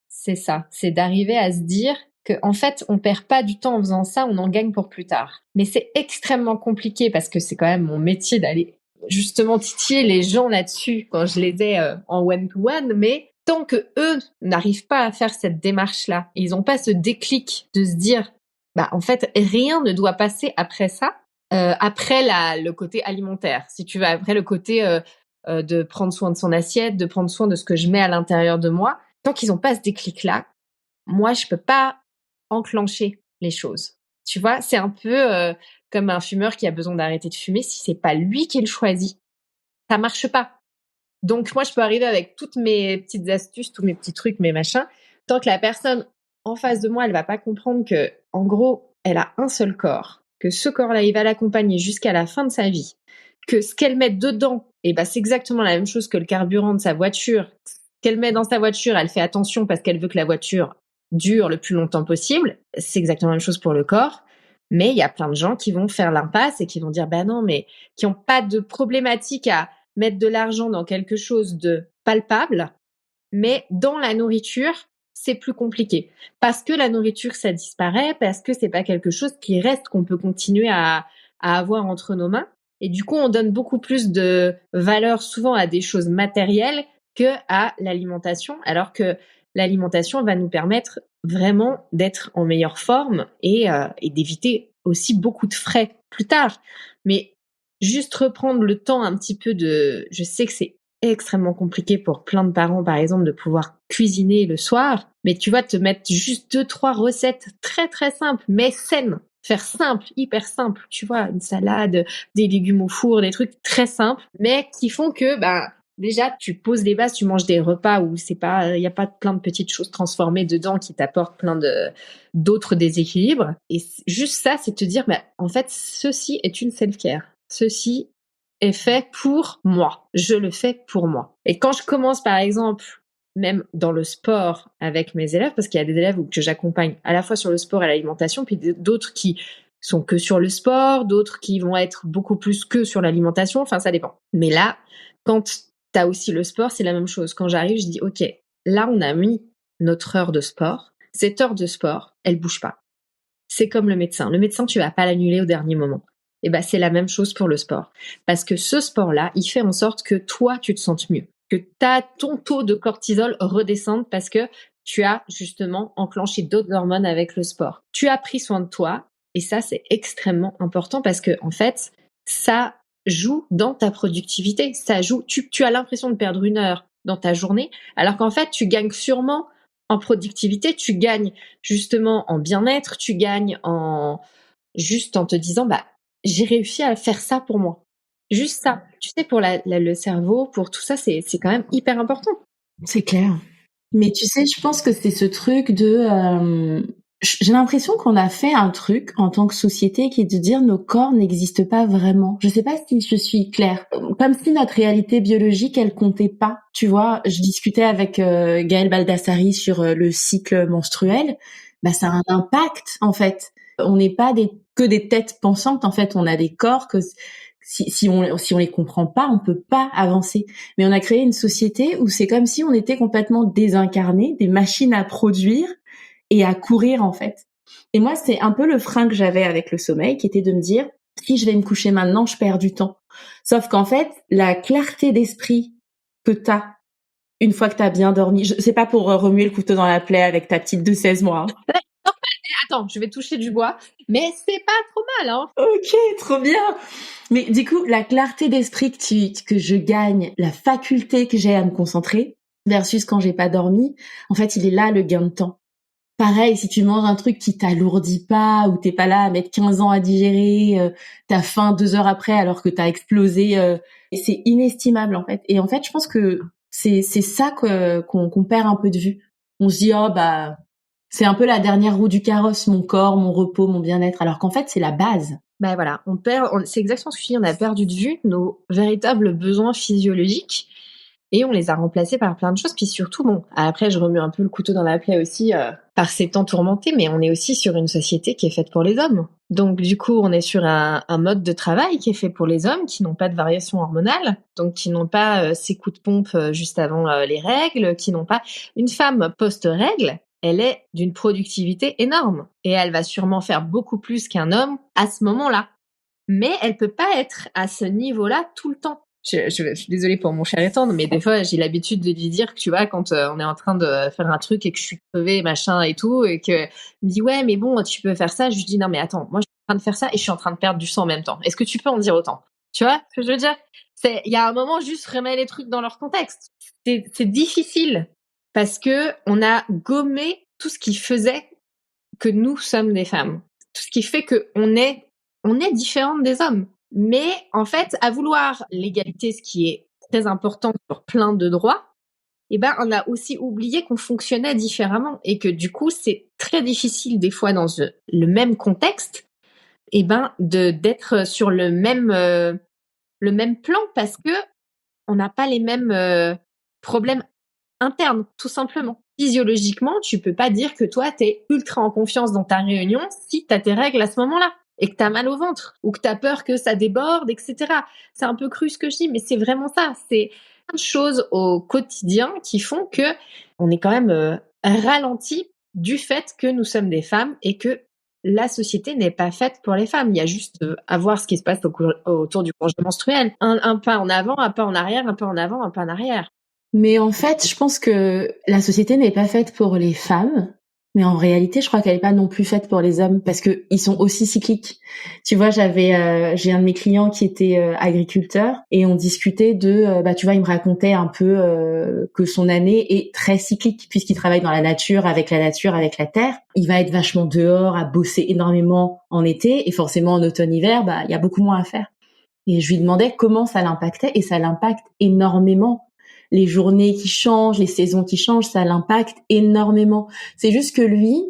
c'est ça, c'est d'arriver à se dire que en fait, on perd pas du temps en faisant ça, on en gagne pour plus tard. Mais c'est extrêmement compliqué parce que c'est quand même mon métier d'aller justement titiller les gens là-dessus quand je les ai en one-to-one, mais tant que eux n'arrivent pas à faire cette démarche-là, ils n'ont pas ce déclic de se dire, bah en fait rien ne doit passer après ça, après le côté alimentaire, si tu veux, après le côté de prendre soin de son assiette, de prendre soin de ce que je mets à l'intérieur de moi. Tant qu'ils n'ont pas ce déclic-là, moi je peux pas enclencher les choses. Tu vois, c'est un peu comme un fumeur qui a besoin d'arrêter de fumer. Si c'est pas lui qui le choisit, ça marche pas. Donc moi, je peux arriver avec toutes mes petites astuces, tous mes petits trucs, mes machins. Tant que la personne en face de moi, elle va pas comprendre que, en gros, elle a un seul corps, que ce corps-là, il va l'accompagner jusqu'à la fin de sa vie, que ce qu'elle met dedans, et ben c'est exactement la même chose que le carburant de sa voiture. Ce qu'elle met dans sa voiture, elle fait attention parce qu'elle veut que la voiture dure le plus longtemps possible. C'est exactement la même chose pour le corps. Mais il y a plein de gens qui vont faire l'impasse et qui vont dire, bah non, mais qui ont pas de problématique à mettre de l'argent dans quelque chose de palpable, mais dans la nourriture, c'est plus compliqué. Parce que la nourriture, ça disparaît, parce que c'est pas quelque chose qui reste, qu'on peut continuer à avoir entre nos mains. Et du coup, on donne beaucoup plus de valeur souvent à des choses matérielles que à l'alimentation, alors que l'alimentation va nous permettre vraiment d'être en meilleure forme et d'éviter aussi beaucoup de frais plus tard. Mais juste reprendre le temps un petit peu je sais que c'est extrêmement compliqué pour plein de parents, par exemple, de pouvoir cuisiner le soir, mais tu vas te mettre juste 2-3 recettes très très simples, mais saines. Faire simple, hyper simple, tu vois, une salade, des légumes au four, des trucs très simples, mais qui font que, déjà, tu poses les bases, tu manges des repas où il y a pas plein de petites choses transformées dedans qui t'apportent plein d'autres déséquilibres. Et juste ça, c'est te dire, en fait, ceci est une self-care. Ceci est fait pour moi. Je le fais pour moi. Et quand je commence, par exemple, même dans le sport avec mes élèves, parce qu'il y a des élèves que j'accompagne à la fois sur le sport et l'alimentation, puis d'autres qui sont que sur le sport, d'autres qui vont être beaucoup plus que sur l'alimentation, enfin ça dépend. Mais là, quand t'as aussi le sport, c'est la même chose. Quand j'arrive, je dis ok, là on a mis notre heure de sport, cette heure de sport, elle bouge pas. C'est comme le médecin. Le médecin, tu vas pas l'annuler au dernier moment. Et c'est la même chose pour le sport. Parce que ce sport-là, il fait en sorte que toi, tu te sentes mieux. Que ton taux de cortisol redescende parce que tu as justement enclenché d'autres hormones avec le sport. Tu as pris soin de toi et ça, c'est extrêmement important parce que, en fait, ça joue dans ta productivité. Ça joue, tu as l'impression de perdre 1 heure dans ta journée, alors qu'en fait, tu gagnes sûrement en productivité, tu gagnes justement en bien-être, tu gagnes juste en te disant, bah, j'ai réussi à faire ça pour moi. Juste ça. Tu sais, pour le cerveau, pour tout ça, c'est quand même hyper important. C'est clair. Mais tu sais, je pense que c'est ce truc de... j'ai l'impression qu'on a fait un truc en tant que société qui est de dire nos corps n'existent pas vraiment. Je sais pas si je suis claire. Comme si notre réalité biologique, elle comptait pas. Tu vois, je discutais avec Gaëlle Baldassari sur le cycle menstruel. Bah, ça a un impact, en fait. On n'est pas que des têtes pensantes, en fait. On a des corps que si on les comprend pas, on peut pas avancer. Mais on a créé une société où c'est comme si on était complètement désincarnés, des machines à produire et à courir, en fait. Et moi, c'est un peu le frein que j'avais avec le sommeil, qui était de me dire, si je vais me coucher maintenant, je perds du temps. Sauf qu'en fait, la clarté d'esprit que t'as une fois que t'as bien dormi, c'est pas pour remuer le couteau dans la plaie avec ta petite de 16 mois. Hein. Attends, je vais toucher du bois, mais c'est pas trop mal, hein. Ok, trop bien. Mais du coup, la clarté d'esprit que je gagne, la faculté que j'ai à me concentrer, versus quand j'ai pas dormi, en fait, il est là le gain de temps. Pareil, si tu manges un truc qui t'alourdit pas, ou t'es pas là à mettre 15 ans à digérer, t'as faim 2 heures après alors que t'as explosé, et c'est inestimable en fait. Et en fait, je pense que c'est ça qu'on perd un peu de vue. On se dit, oh bah, c'est un peu la dernière roue du carrosse, mon corps, mon repos, mon bien-être, alors qu'en fait, c'est la base. Ben voilà, c'est exactement ce que je dis, on a perdu de vue nos véritables besoins physiologiques et on les a remplacés par plein de choses. Puis surtout, bon, après je remue un peu le couteau dans la plaie aussi par ces temps tourmentés, mais on est aussi sur une société qui est faite pour les hommes. Donc du coup, on est sur un mode de travail qui est fait pour les hommes qui n'ont pas de variation hormonale, donc qui n'ont pas ces coups de pompe juste avant les règles, qui n'ont pas une femme post-règle. Elle est d'une productivité énorme et elle va sûrement faire beaucoup plus qu'un homme à ce moment-là. Mais elle peut pas être à ce niveau-là tout le temps. Je suis désolée pour mon cher et tendre, mais des fois j'ai l'habitude de lui dire que tu vois quand on est en train de faire un truc et que je suis crevée machin et tout et que il me dit ouais mais bon tu peux faire ça, je lui dis non mais attends moi je suis en train de faire ça et je suis en train de perdre du sang en même temps. Est-ce que tu peux en dire autant? Tu vois ce que je veux dire? Il y a un moment juste remettre les trucs dans leur contexte. C'est difficile parce que on a gommé tout ce qui faisait que nous sommes des femmes, tout ce qui fait que on est différentes des hommes. Mais en fait, à vouloir l'égalité, ce qui est très important sur plein de droits, eh ben on a aussi oublié qu'on fonctionnait différemment et que du coup c'est très difficile des fois dans le même contexte, eh ben d'être sur le même plan parce que on n'a pas les mêmes problèmes internes, tout simplement. Physiologiquement, tu peux pas dire que toi, t'es ultra en confiance dans ta réunion si t'as tes règles à ce moment-là et que t'as mal au ventre ou que t'as peur que ça déborde, etc. C'est un peu cru ce que je dis, mais c'est vraiment ça. C'est plein de choses au quotidien qui font que on est quand même ralenti du fait que nous sommes des femmes et que la société n'est pas faite pour les femmes. Il y a juste à voir ce qui se passe autour du congé menstruel. Un pas en avant, un pas en arrière, un pas en avant, un pas en arrière. Mais en fait, je pense que la société n'est pas faite pour les femmes, mais en réalité, je crois qu'elle n'est pas non plus faite pour les hommes parce que ils sont aussi cycliques. Tu vois, j'ai un de mes clients qui était agriculteur et on discutait de, tu vois, il me racontait un peu que son année est très cyclique puisqu'il travaille dans la nature, avec la terre. Il va être vachement dehors, à bosser énormément en été et forcément en automne-hiver, il y a beaucoup moins à faire. Et je lui demandais comment ça l'impactait et ça l'impacte énormément. Les journées qui changent, les saisons qui changent, ça l'impacte énormément. C'est juste que lui,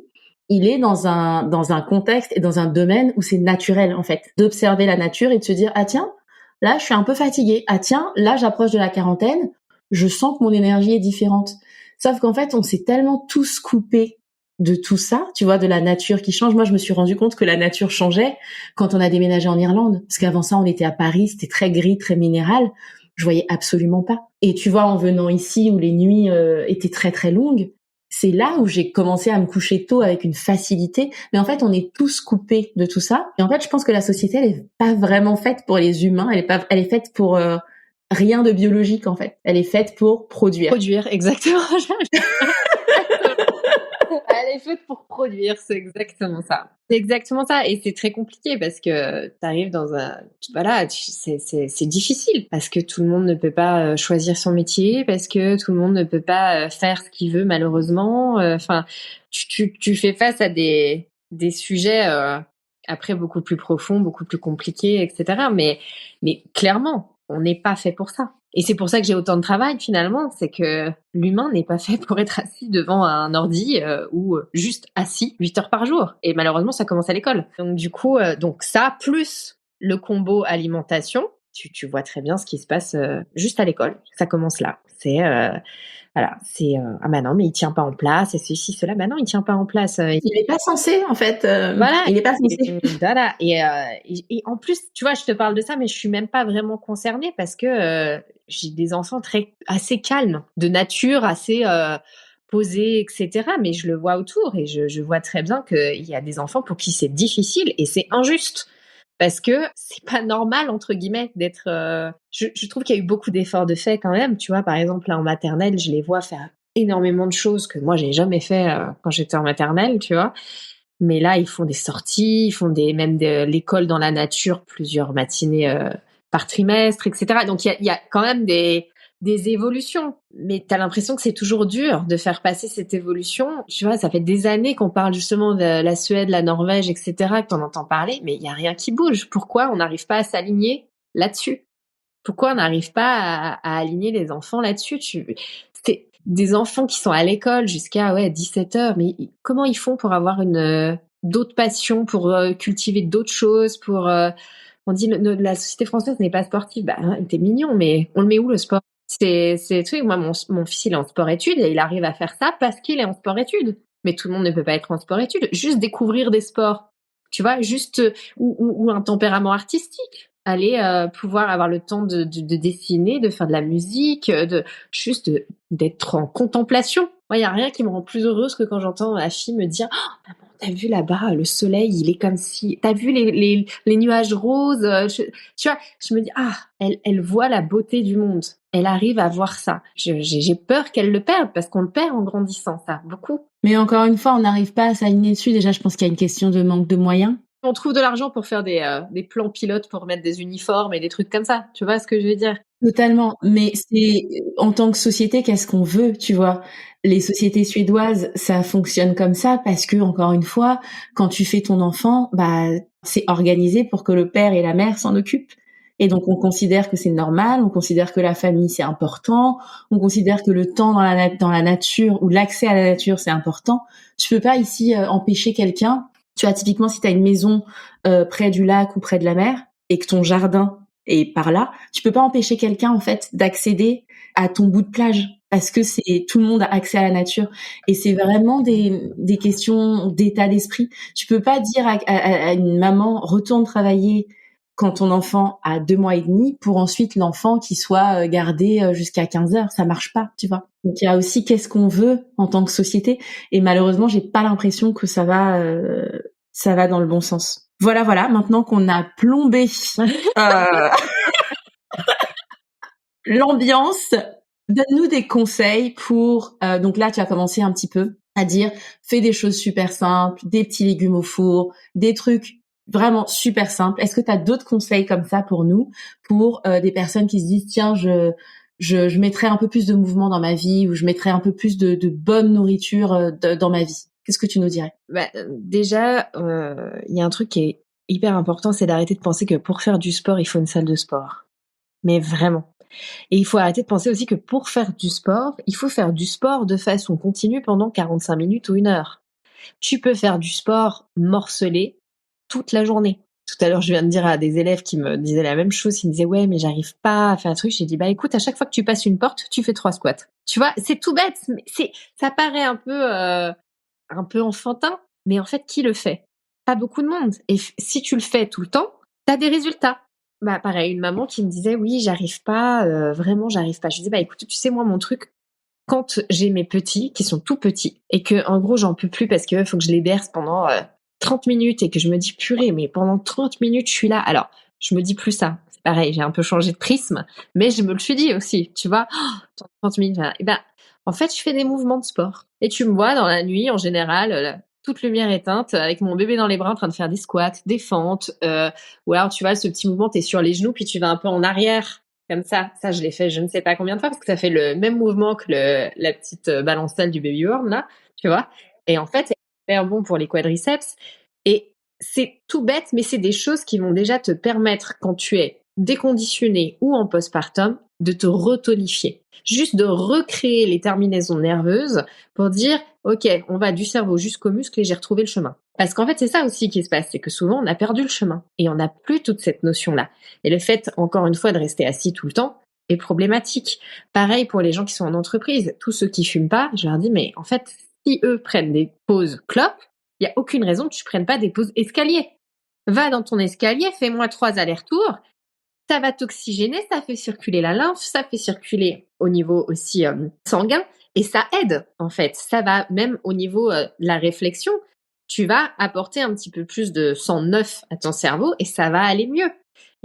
il est dans un contexte et dans un domaine où c'est naturel, en fait, d'observer la nature et de se dire, ah tiens, là, je suis un peu fatiguée. Ah tiens, là, j'approche de la quarantaine. Je sens que mon énergie est différente. Sauf qu'en fait, on s'est tellement tous coupés de tout ça, tu vois, de la nature qui change. Moi, je me suis rendu compte que la nature changeait quand on a déménagé en Irlande. Parce qu'avant ça, on était à Paris, c'était très gris, très minéral. Je voyais absolument pas. Et tu vois, en venant ici où les nuits étaient très très longues, c'est là où j'ai commencé à me coucher tôt avec une facilité. Mais en fait, on est tous coupés de tout ça. Et en fait, je pense que la société, elle est pas vraiment faite pour les humains. Elle est faite pour rien de biologique en fait. Elle est faite pour produire. Produire, exactement. Elle est faite pour produire, c'est exactement ça. C'est exactement ça et c'est très compliqué parce que tu arrives dans un voilà, c'est difficile parce que tout le monde ne peut pas, choisir son métier, parce que tout le monde ne peut pas, faire ce qu'il veut malheureusement, enfin, tu fais face à des sujets, après beaucoup plus profonds, beaucoup plus compliqués et cetera mais clairement, on n'est pas fait pour ça. Et c'est pour ça que j'ai autant de travail finalement, c'est que l'humain n'est pas fait pour être assis devant un ordi ou juste assis 8 heures par jour. Et malheureusement, ça commence à l'école. Donc du coup, donc ça, plus le combo alimentation, tu vois très bien ce qui se passe juste à l'école. Ça commence là. C'est voilà, c'est ah bah non, mais il tient pas en place, et ceci, cela. Bah non, il tient pas en place. Il est pas censé, en fait. Voilà. Il est pas censé. Voilà. Et en plus, tu vois, je te parle de ça, mais je suis même pas vraiment concernée parce que j'ai des enfants assez calmes, de nature, assez posés, etc. Mais je le vois autour et je vois très bien qu'il y a des enfants pour qui c'est difficile et c'est injuste. Parce que c'est pas normal, entre guillemets, d'être... Je trouve qu'il y a eu beaucoup d'efforts de fait quand même. Tu vois, par exemple, là, en maternelle, je les vois faire énormément de choses que moi, j'ai jamais fait quand j'étais en maternelle, tu vois. Mais là, ils font des sorties, ils font même de l'école dans la nature, plusieurs matinées par trimestre, etc. Donc, il y a quand même des évolutions. Mais tu as l'impression que c'est toujours dur de faire passer cette évolution. Tu vois, ça fait des années qu'on parle justement de la Suède, la Norvège, etc., que t'en entends parler, mais il y a rien qui bouge. Pourquoi on n'arrive pas à s'aligner là-dessus? Pourquoi on n'arrive pas à aligner les enfants là-dessus? C'est des enfants qui sont à l'école jusqu'à 17 heures, mais comment ils font pour avoir d'autres passions, pour cultiver d'autres choses, pour on dit la société française n'est pas sportive. Bah, t'es mignon, mais on le met où le sport? C'est truc. Moi, mon fils, il est en sport-études et il arrive à faire ça parce qu'il est en sport-études. Mais tout le monde ne peut pas être en sport-études. Juste découvrir des sports, tu vois, juste ou un tempérament artistique. Aller pouvoir avoir le temps de dessiner, de faire de la musique, d'être en contemplation. Moi, il y a rien qui me rend plus heureuse que quand j'entends ma fille me dire: «Oh, maman, t'as vu là-bas, le soleil, il est comme si... T'as vu les nuages roses?» Tu vois, je me dis: ah, elle voit la beauté du monde. Elle arrive à voir ça. J'ai peur qu'elle le perde parce qu'on le perd en grandissant, ça, beaucoup. Mais encore une fois, on n'arrive pas à s'aligner dessus. Déjà, je pense qu'il y a une question de manque de moyens. On trouve de l'argent pour faire des plans pilotes pour mettre des uniformes et des trucs comme ça. Tu vois ce que je veux dire? Totalement. Mais c'est, en tant que société, qu'est-ce qu'on veut, tu vois? Les sociétés suédoises, ça fonctionne comme ça parce que, encore une fois, quand tu fais ton enfant, bah, c'est organisé pour que le père et la mère s'en occupent. Et donc, on considère que c'est normal, on considère que la famille, c'est important, on considère que le temps dans la nature ou l'accès à la nature, c'est important. Tu peux pas ici empêcher quelqu'un. Tu vois, typiquement, si tu as une maison près du lac ou près de la mer et que ton jardin est par là, tu peux pas empêcher quelqu'un en fait d'accéder à ton bout de plage parce que c'est tout le monde a accès à la nature et c'est vraiment des questions d'état d'esprit. Tu peux pas dire à une maman retourne travailler quand ton enfant a 2 mois et demi pour ensuite l'enfant qui soit gardé jusqu'à 15 heures, ça marche pas, tu vois. Donc il y a aussi qu'est-ce qu'on veut en tant que société et malheureusement, j'ai pas l'impression que ça va dans le bon sens. Voilà, maintenant qu'on a plombé l'ambiance, donne-nous des conseils pour... donc là, tu as commencé un petit peu à dire, fais des choses super simples, des petits légumes au four, des trucs vraiment super simples. Est-ce que tu as d'autres conseils comme ça pour nous, pour des personnes qui se disent, tiens, je mettrais un peu plus de mouvement dans ma vie ou je mettrais un peu plus de bonne nourriture dans ma vie? Qu'est-ce que tu nous dirais? Bah, déjà, il y a un truc qui est hyper important, c'est d'arrêter de penser que pour faire du sport, il faut une salle de sport. Mais vraiment. Et il faut arrêter de penser aussi que pour faire du sport, il faut faire du sport de façon continue pendant 45 minutes ou 1 heure. Tu peux faire du sport morcelé toute la journée. Tout à l'heure, je viens de dire à des élèves qui me disaient la même chose, qui me disaient ouais, mais j'arrive pas à faire un truc. J'ai dit bah écoute, à chaque fois que tu passes une porte, tu fais 3 squats. Tu vois, c'est tout bête, mais ça paraît un peu enfantin, mais en fait, qui le fait? Pas beaucoup de monde. Et si tu le fais tout le temps, t'as des résultats. Bah pareil, une maman qui me disait oui, j'arrive pas, vraiment j'arrive pas. Je lui dis bah écoute, tu sais moi mon truc, quand j'ai mes petits qui sont tout petits et que en gros j'en peux plus parce que faut que je les berce pendant 30 minutes et que je me dis purée, mais pendant 30 minutes je suis là. Alors je me dis plus ça. C'est pareil, j'ai un peu changé de prisme, mais je me le suis dit aussi, tu vois. Oh, 30 minutes. Voilà. Et ben En fait, je fais des mouvements de sport. Et tu me vois dans la nuit, en général, toute lumière éteinte, avec mon bébé dans les bras en train de faire des squats, des fentes, ou alors tu vois ce petit mouvement, t'es sur les genoux puis tu vas un peu en arrière, comme ça. Ça, je l'ai fait je ne sais pas combien de fois parce que ça fait le même mouvement que la petite balancelle du baby worm là, tu vois. Et en fait, c'est super bon pour les quadriceps. Et c'est tout bête, mais c'est des choses qui vont déjà te permettre, quand tu es déconditionné ou en postpartum, de te retonifier. Juste de recréer les terminaisons nerveuses pour dire, OK, on va du cerveau jusqu'au muscle et j'ai retrouvé le chemin. Parce qu'en fait, c'est ça aussi qui se passe, c'est que souvent, on a perdu le chemin et on n'a plus toute cette notion-là. Et le fait, encore une fois, de rester assis tout le temps est problématique. Pareil pour les gens qui sont en entreprise. Tous ceux qui fument pas, je leur dis, mais en fait, si eux prennent des pauses clopes, il n'y a aucune raison que tu prennes pas des pauses escalier. Va dans ton escalier, fais-moi 3 allers-retours. Ça va t'oxygéner, ça fait circuler la lymphe, ça fait circuler au niveau aussi sanguin et ça aide en fait. Ça va même au niveau de la réflexion. Tu vas apporter un petit peu plus de sang neuf à ton cerveau et ça va aller mieux.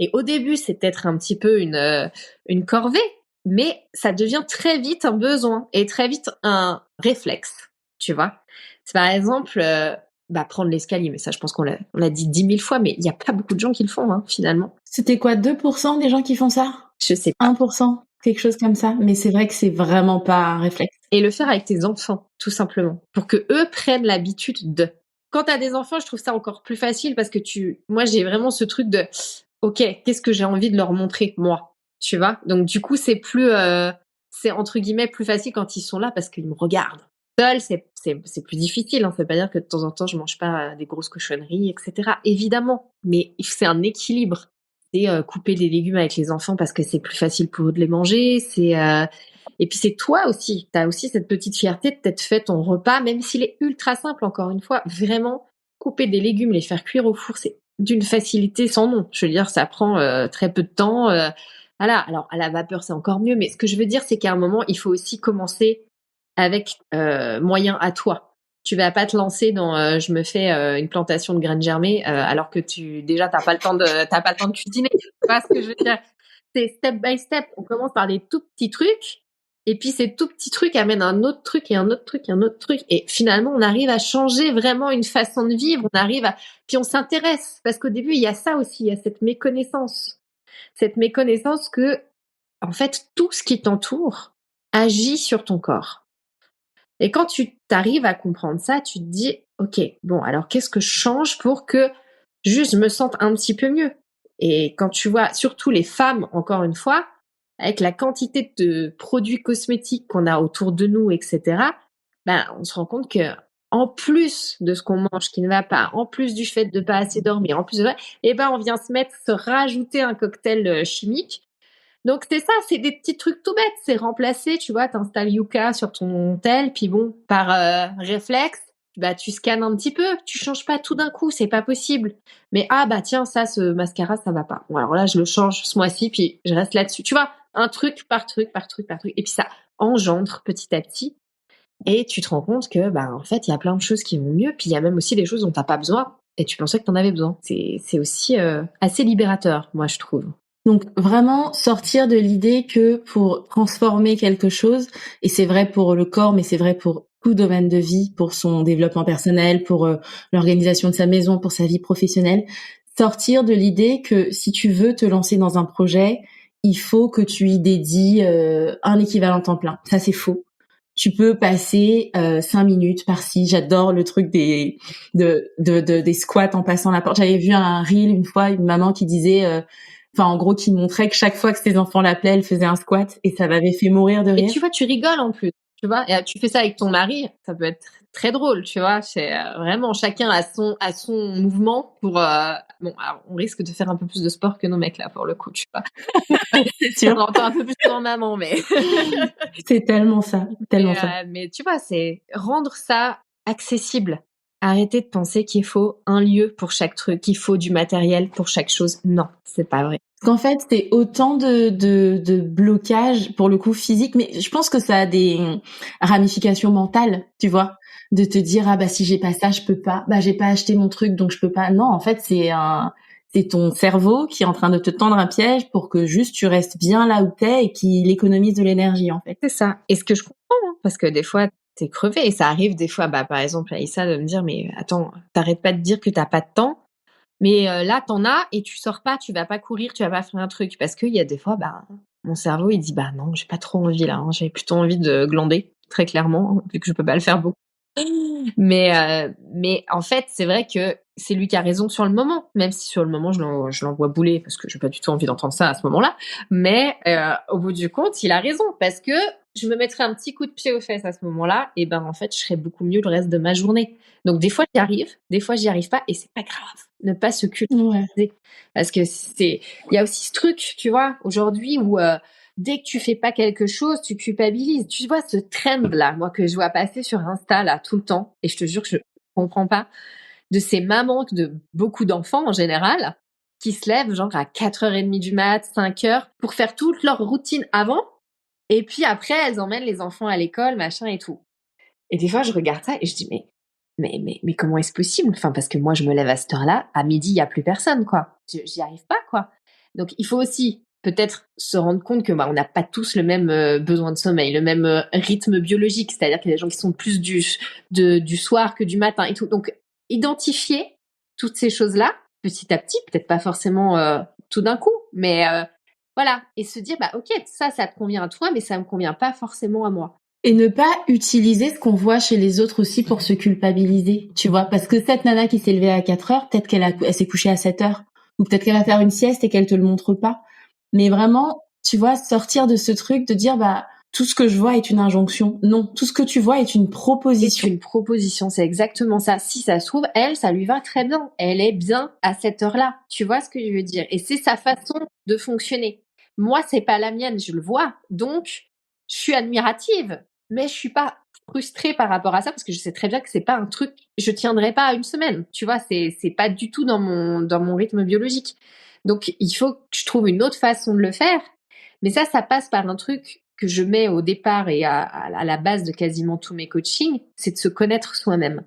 Et au début, c'est peut-être un petit peu une corvée, mais ça devient très vite un besoin et très vite un réflexe, tu vois. C'est par exemple prendre l'escalier, mais ça, je pense qu'on l'a dit 10 000 fois, mais il n'y a pas beaucoup de gens qui le font, hein, finalement. C'était quoi, 2% des gens qui font ça? Je sais pas. 1%, quelque chose comme ça. Mais c'est vrai que c'est vraiment pas un réflexe. Et le faire avec tes enfants, tout simplement, pour que eux prennent l'habitude de. Quand t'as des enfants, je trouve ça encore plus facile parce que moi, j'ai vraiment ce truc de, OK, qu'est-ce que j'ai envie de leur montrer, moi, tu vois? Donc, du coup, c'est plus, c'est entre guillemets plus facile quand ils sont là parce qu'ils me regardent. Seul, c'est plus difficile, hein. Ça veut pas dire que de temps en temps, je mange pas des grosses cochonneries, etc. Évidemment. Mais c'est un équilibre. C'est couper des légumes avec les enfants parce que c'est plus facile pour eux de les manger. Et puis c'est toi aussi. Tu as aussi cette petite fierté de t'être fait ton repas, même s'il est ultra simple, encore une fois. Vraiment, couper des légumes, les faire cuire au four, c'est d'une facilité sans nom. Je veux dire, ça prend très peu de temps. Voilà. Alors, à la vapeur, c'est encore mieux. Mais ce que je veux dire, c'est qu'à un moment, il faut aussi commencer avec moyen à toi. Tu vas pas te lancer dans je me fais une plantation de graines germées alors que t'as pas le temps de cuisiner. Tu vois ce que je veux dire? C'est step by step. On commence par des tout petits trucs et puis ces tout petits trucs amènent un autre truc et un autre truc et un autre truc et finalement on arrive à changer vraiment une façon de vivre. Puis on s'intéresse parce qu'au début il y a ça aussi, il y a cette méconnaissance que en fait tout ce qui t'entoure agit sur ton corps. Et quand tu t'arrives à comprendre ça, tu te dis, OK, bon, alors qu'est-ce que je change pour que juste je me sente un petit peu mieux? Et quand tu vois, surtout les femmes, encore une fois, avec la quantité de produits cosmétiques qu'on a autour de nous, etc., on se rend compte que, en plus de ce qu'on mange qui ne va pas, en plus du fait de pas assez dormir, en plus de ça, on vient se rajouter un cocktail chimique. Donc c'est ça, c'est des petits trucs tout bêtes, c'est remplacer, tu vois, t'installes Yuka sur ton tel, puis bon, par réflexe, tu scannes un petit peu, tu changes pas tout d'un coup, c'est pas possible. Mais tiens, ça, ce mascara, ça va pas. Bon, alors là, je le change ce mois-ci, puis je reste là-dessus. Tu vois, un truc par truc, par truc, par truc. Et puis ça engendre petit à petit. Et tu te rends compte que, en fait, il y a plein de choses qui vont mieux, puis il y a même aussi des choses dont t'as pas besoin, et tu pensais que t'en avais besoin. C'est aussi assez libérateur, moi, je trouve. Donc vraiment sortir de l'idée que pour transformer quelque chose, et c'est vrai pour le corps, mais c'est vrai pour tout domaine de vie, pour son développement personnel, pour l'organisation de sa maison, pour sa vie professionnelle, sortir de l'idée que si tu veux te lancer dans un projet, il faut que tu y dédies un équivalent temps plein. Ça, c'est faux. Tu peux passer 5 minutes par-ci. J'adore le truc des squats en passant la porte. J'avais vu un reel une fois, une maman qui disait... en gros, qui montrait que chaque fois que ses enfants l'appelaient, elle faisait un squat et ça m'avait fait mourir de rire. Et tu vois, tu rigoles en plus, tu vois. Et tu fais ça avec ton mari, ça peut être très drôle, tu vois. C'est vraiment chacun a son mouvement pour. Alors, on risque de faire un peu plus de sport que nos mecs là pour le coup, tu vois. C'est sûr. On entend un peu plus en maman, mais. C'est tellement ça, tellement ça. Mais tu vois, c'est rendre ça accessible. Arrêtez de penser qu'il faut un lieu pour chaque truc, qu'il faut du matériel pour chaque chose. Non, c'est pas vrai. Parce qu'en fait, c'est autant de blocages, pour le coup, physique, mais je pense que ça a des ramifications mentales, tu vois, de te dire, si j'ai pas ça, je peux pas, j'ai pas acheté mon truc, donc je peux pas. Non, en fait, C'est ton cerveau qui est en train de te tendre un piège pour que juste tu restes bien là où t'es et qu'il économise de l'énergie, en fait. C'est ça. Et ce que je comprends, hein, parce que des fois, t'es crevé et ça arrive des fois, par exemple, à Issa de me dire, mais attends, t'arrêtes pas de dire que t'as pas de temps, mais là, t'en as et tu sors pas, tu vas pas courir, tu vas pas faire un truc. Parce qu'il y a des fois, mon cerveau, il dit, non, j'ai pas trop envie là, hein, j'ai plutôt envie de glander, très clairement, vu que je peux pas le faire beaucoup. Mais en fait, c'est vrai que c'est lui qui a raison sur le moment, même si sur le moment, je l'envoie bouler parce que j'ai pas du tout envie d'entendre ça à ce moment-là. Mais au bout du compte, il a raison parce que je me mettrais un petit coup de pied aux fesses à ce moment-là, et en fait, je serais beaucoup mieux le reste de ma journée. Donc des fois, j'y arrive, des fois, j'y arrive pas, et c'est pas grave. Ne pas se culpabiliser, Ouais. parce que il y a aussi ce truc, tu vois, aujourd'hui où dès que tu fais pas quelque chose, tu culpabilises. Tu vois ce trend-là, moi, que je vois passer sur Insta, là, tout le temps, et je te jure que je comprends pas, de ces mamans, de beaucoup d'enfants en général, qui se lèvent genre à 4h30 du mat, 5h, pour faire toute leur routine avant, et puis après, elles emmènent les enfants à l'école, machin et tout. Et des fois, je regarde ça et je dis, mais comment est-ce possible? Enfin, parce que moi, je me lève à cette heure-là, à midi, il y a plus personne, quoi. J'y arrive pas, quoi. Donc, il faut aussi peut-être se rendre compte que on n'a pas tous le même besoin de sommeil, le même rythme biologique. C'est-à-dire qu'il y a des gens qui sont plus du soir que du matin et tout. Donc, identifier toutes ces choses-là, petit à petit, peut-être pas forcément tout d'un coup, mais voilà. Et se dire, ok, ça te convient à toi, mais ça me convient pas forcément à moi. Et ne pas utiliser ce qu'on voit chez les autres aussi pour se culpabiliser, tu vois. Parce que cette nana qui s'est levée à 4h, peut-être elle s'est couchée à 7h. Ou peut-être qu'elle va faire une sieste et qu'elle te le montre pas. Mais vraiment, tu vois, sortir de ce truc de dire, tout ce que je vois est une injonction. Non, tout ce que tu vois est une proposition. C'est une proposition, c'est exactement ça. Si ça se trouve, elle, ça lui va très bien. Elle est bien à cette heure-là. Tu vois ce que je veux dire? Et c'est sa façon de fonctionner. Moi, c'est pas la mienne, je le vois. Donc, je suis admirative, mais je suis pas frustrée par rapport à ça parce que je sais très bien que c'est pas un truc, je tiendrai pas à une semaine. Tu vois, c'est pas du tout dans mon rythme biologique. Donc, il faut que je trouve une autre façon de le faire. Mais ça passe par un truc que je mets au départ et à la base de quasiment tous mes coachings, c'est de se connaître soi-même.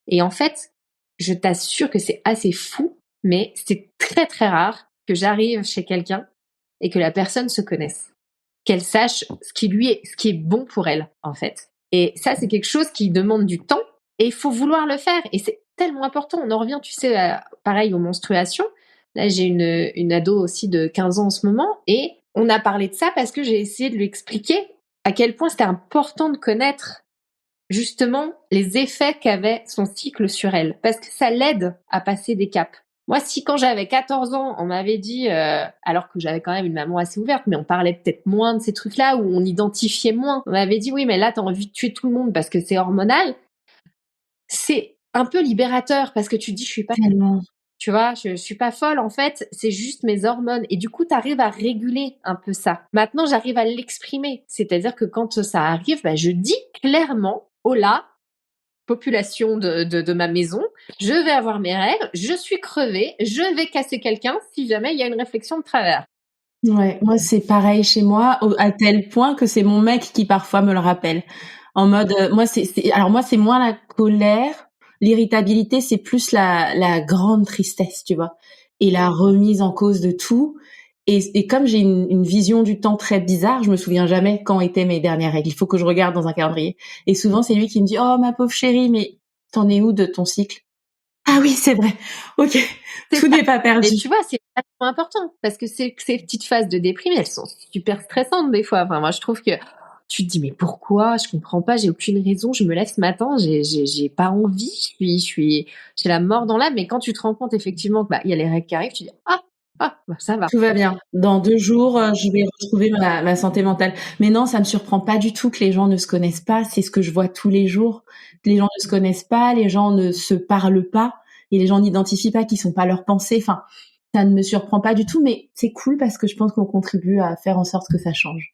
Et en fait, je t'assure que c'est assez fou, mais c'est très très rare que j'arrive chez quelqu'un et que la personne se connaisse, qu'elle sache ce qui est bon pour elle, en fait. Et ça, c'est quelque chose qui demande du temps et il faut vouloir le faire. Et c'est tellement important. On en revient, tu sais, pareil aux menstruations. Là, j'ai une ado aussi de 15 ans en ce moment et on a parlé de ça parce que j'ai essayé de lui expliquer à quel point c'était important de connaître justement les effets qu'avait son cycle sur elle, parce que ça l'aide à passer des caps. Moi, si quand j'avais 14 ans, on m'avait dit, alors que j'avais quand même une maman assez ouverte, mais on parlait peut-être moins de ces trucs-là, où on identifiait moins, on m'avait dit, oui, mais là, t'as envie de tuer tout le monde parce que c'est hormonal, c'est un peu libérateur, parce que tu dis, je suis pas... Tellement. Tu vois, je suis pas folle, en fait, c'est juste mes hormones. Et du coup, t'arrives à réguler un peu ça. Maintenant, j'arrive à l'exprimer. C'est-à-dire que quand ça arrive, je dis clairement, oh là, population de ma maison, je vais avoir mes règles, je suis crevée, je vais casser quelqu'un si jamais il y a une réflexion de travers. Ouais, moi c'est pareil chez moi, à tel point que c'est mon mec qui parfois me le rappelle. En mode, moi c'est moins la colère, l'irritabilité, c'est plus la grande tristesse, tu vois, et la remise en cause de tout. Et comme j'ai une vision du temps très bizarre, je me souviens jamais quand étaient mes dernières règles. Il faut que je regarde dans un calendrier. Et souvent c'est lui qui me dit, oh ma pauvre chérie, mais t'en es où de ton cycle? Ah oui, c'est vrai. Ok, tout n'est pas perdu. Et tu vois, c'est vraiment important parce que ces petites phases de déprime, elles sont super stressantes des fois. Enfin, moi, je trouve que tu te dis mais pourquoi? Je comprends pas. J'ai aucune raison. Je me lève ce matin, j'ai pas envie. J'ai la mort dans l'âme. Mais quand tu te rends compte effectivement que il y a les règles qui arrivent, tu dis ça va. Tout va bien. Dans 2 jours, je vais retrouver ma santé mentale. Mais non, ça me surprend pas du tout que les gens ne se connaissent pas. C'est ce que je vois tous les jours. Les gens ne se connaissent pas, les gens ne se parlent pas et les gens n'identifient pas qu'ils sont pas leurs pensées. Enfin, ça ne me surprend pas du tout, mais c'est cool parce que je pense qu'on contribue à faire en sorte que ça change.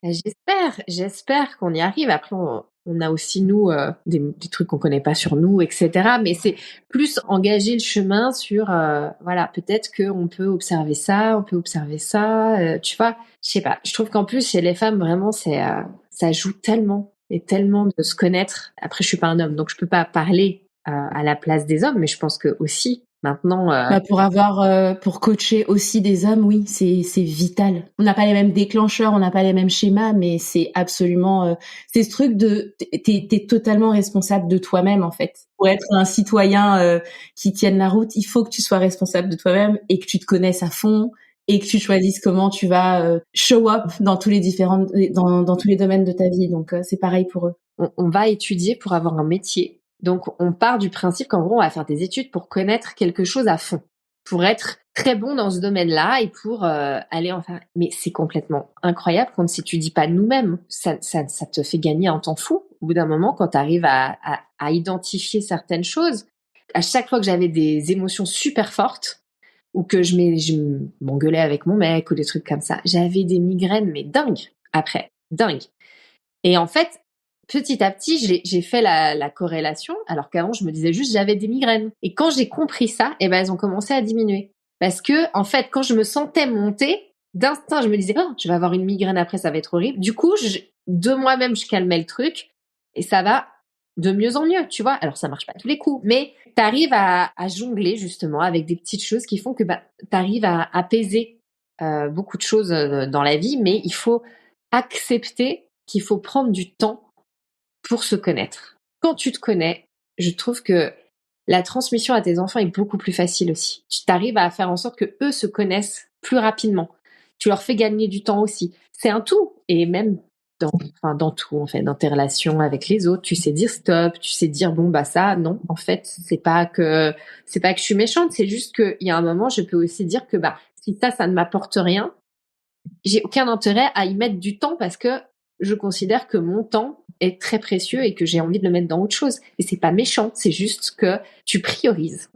J'espère qu'on y arrive. Après, on a aussi, nous, des trucs qu'on connaît pas sur nous, etc. Mais c'est plus engager le chemin sur, voilà, peut-être qu'on peut observer ça, tu vois. Je sais pas. Je trouve qu'en plus, chez les femmes, vraiment, ça joue tellement et tellement de se connaître. Après, je suis pas un homme, donc je peux pas parler à la place des hommes, mais je pense que aussi, Maintenant, Pour coacher aussi des hommes, oui, c'est vital. On n'a pas les mêmes déclencheurs, on n'a pas les mêmes schémas, mais c'est absolument, c'est ce truc de, t'es totalement responsable de toi-même, en fait. Pour être un citoyen, qui tienne la route, il faut que tu sois responsable de toi-même et que tu te connaisses à fond et que tu choisisses comment tu vas, show up dans tous les dans tous les domaines de ta vie. Donc, c'est pareil pour eux. on va étudier pour avoir un métier. Donc, on part du principe qu'en gros, on va faire des études pour connaître quelque chose à fond, pour être très bon dans ce domaine-là et pour aller en faire. Mais c'est complètement incroyable qu'on ne s'étudie pas nous-mêmes. Ça te fait gagner un temps fou. Au bout d'un moment, quand tu arrives à identifier certaines choses, à chaque fois que j'avais des émotions super fortes ou que je m'engueulais avec mon mec ou des trucs comme ça, j'avais des migraines, mais dingues après, dingues. Et en fait, petit à petit, j'ai fait la corrélation, alors qu'avant, je me disais juste j'avais des migraines. Et quand j'ai compris ça, eh ben, elles ont commencé à diminuer. Parce que, en fait, quand je me sentais monter, d'instinct, je me disais, oh, je vais avoir une migraine après, ça va être horrible. Du coup, de moi-même, je calmais le truc et ça va de mieux en mieux, tu vois. Alors, ça marche pas tous les coups, mais t'arrives à jongler, justement, avec des petites choses qui font que, t'arrives à apaiser beaucoup de choses dans la vie, mais il faut accepter qu'il faut prendre du temps pour se connaître. Quand tu te connais, je trouve que la transmission à tes enfants est beaucoup plus facile aussi. Tu t'arrives à faire en sorte que eux se connaissent plus rapidement. Tu leur fais gagner du temps aussi. C'est un tout. Et même dans tout, en fait, dans tes relations avec les autres, tu sais dire stop, tu sais dire bon, ça, non, en fait, c'est pas que je suis méchante, c'est juste qu'il y a un moment, je peux aussi dire que, si ça ne m'apporte rien, j'ai aucun intérêt à y mettre du temps parce que je considère que mon temps est très précieux et que j'ai envie de le mettre dans autre chose. Et c'est pas méchant, c'est juste que tu priorises.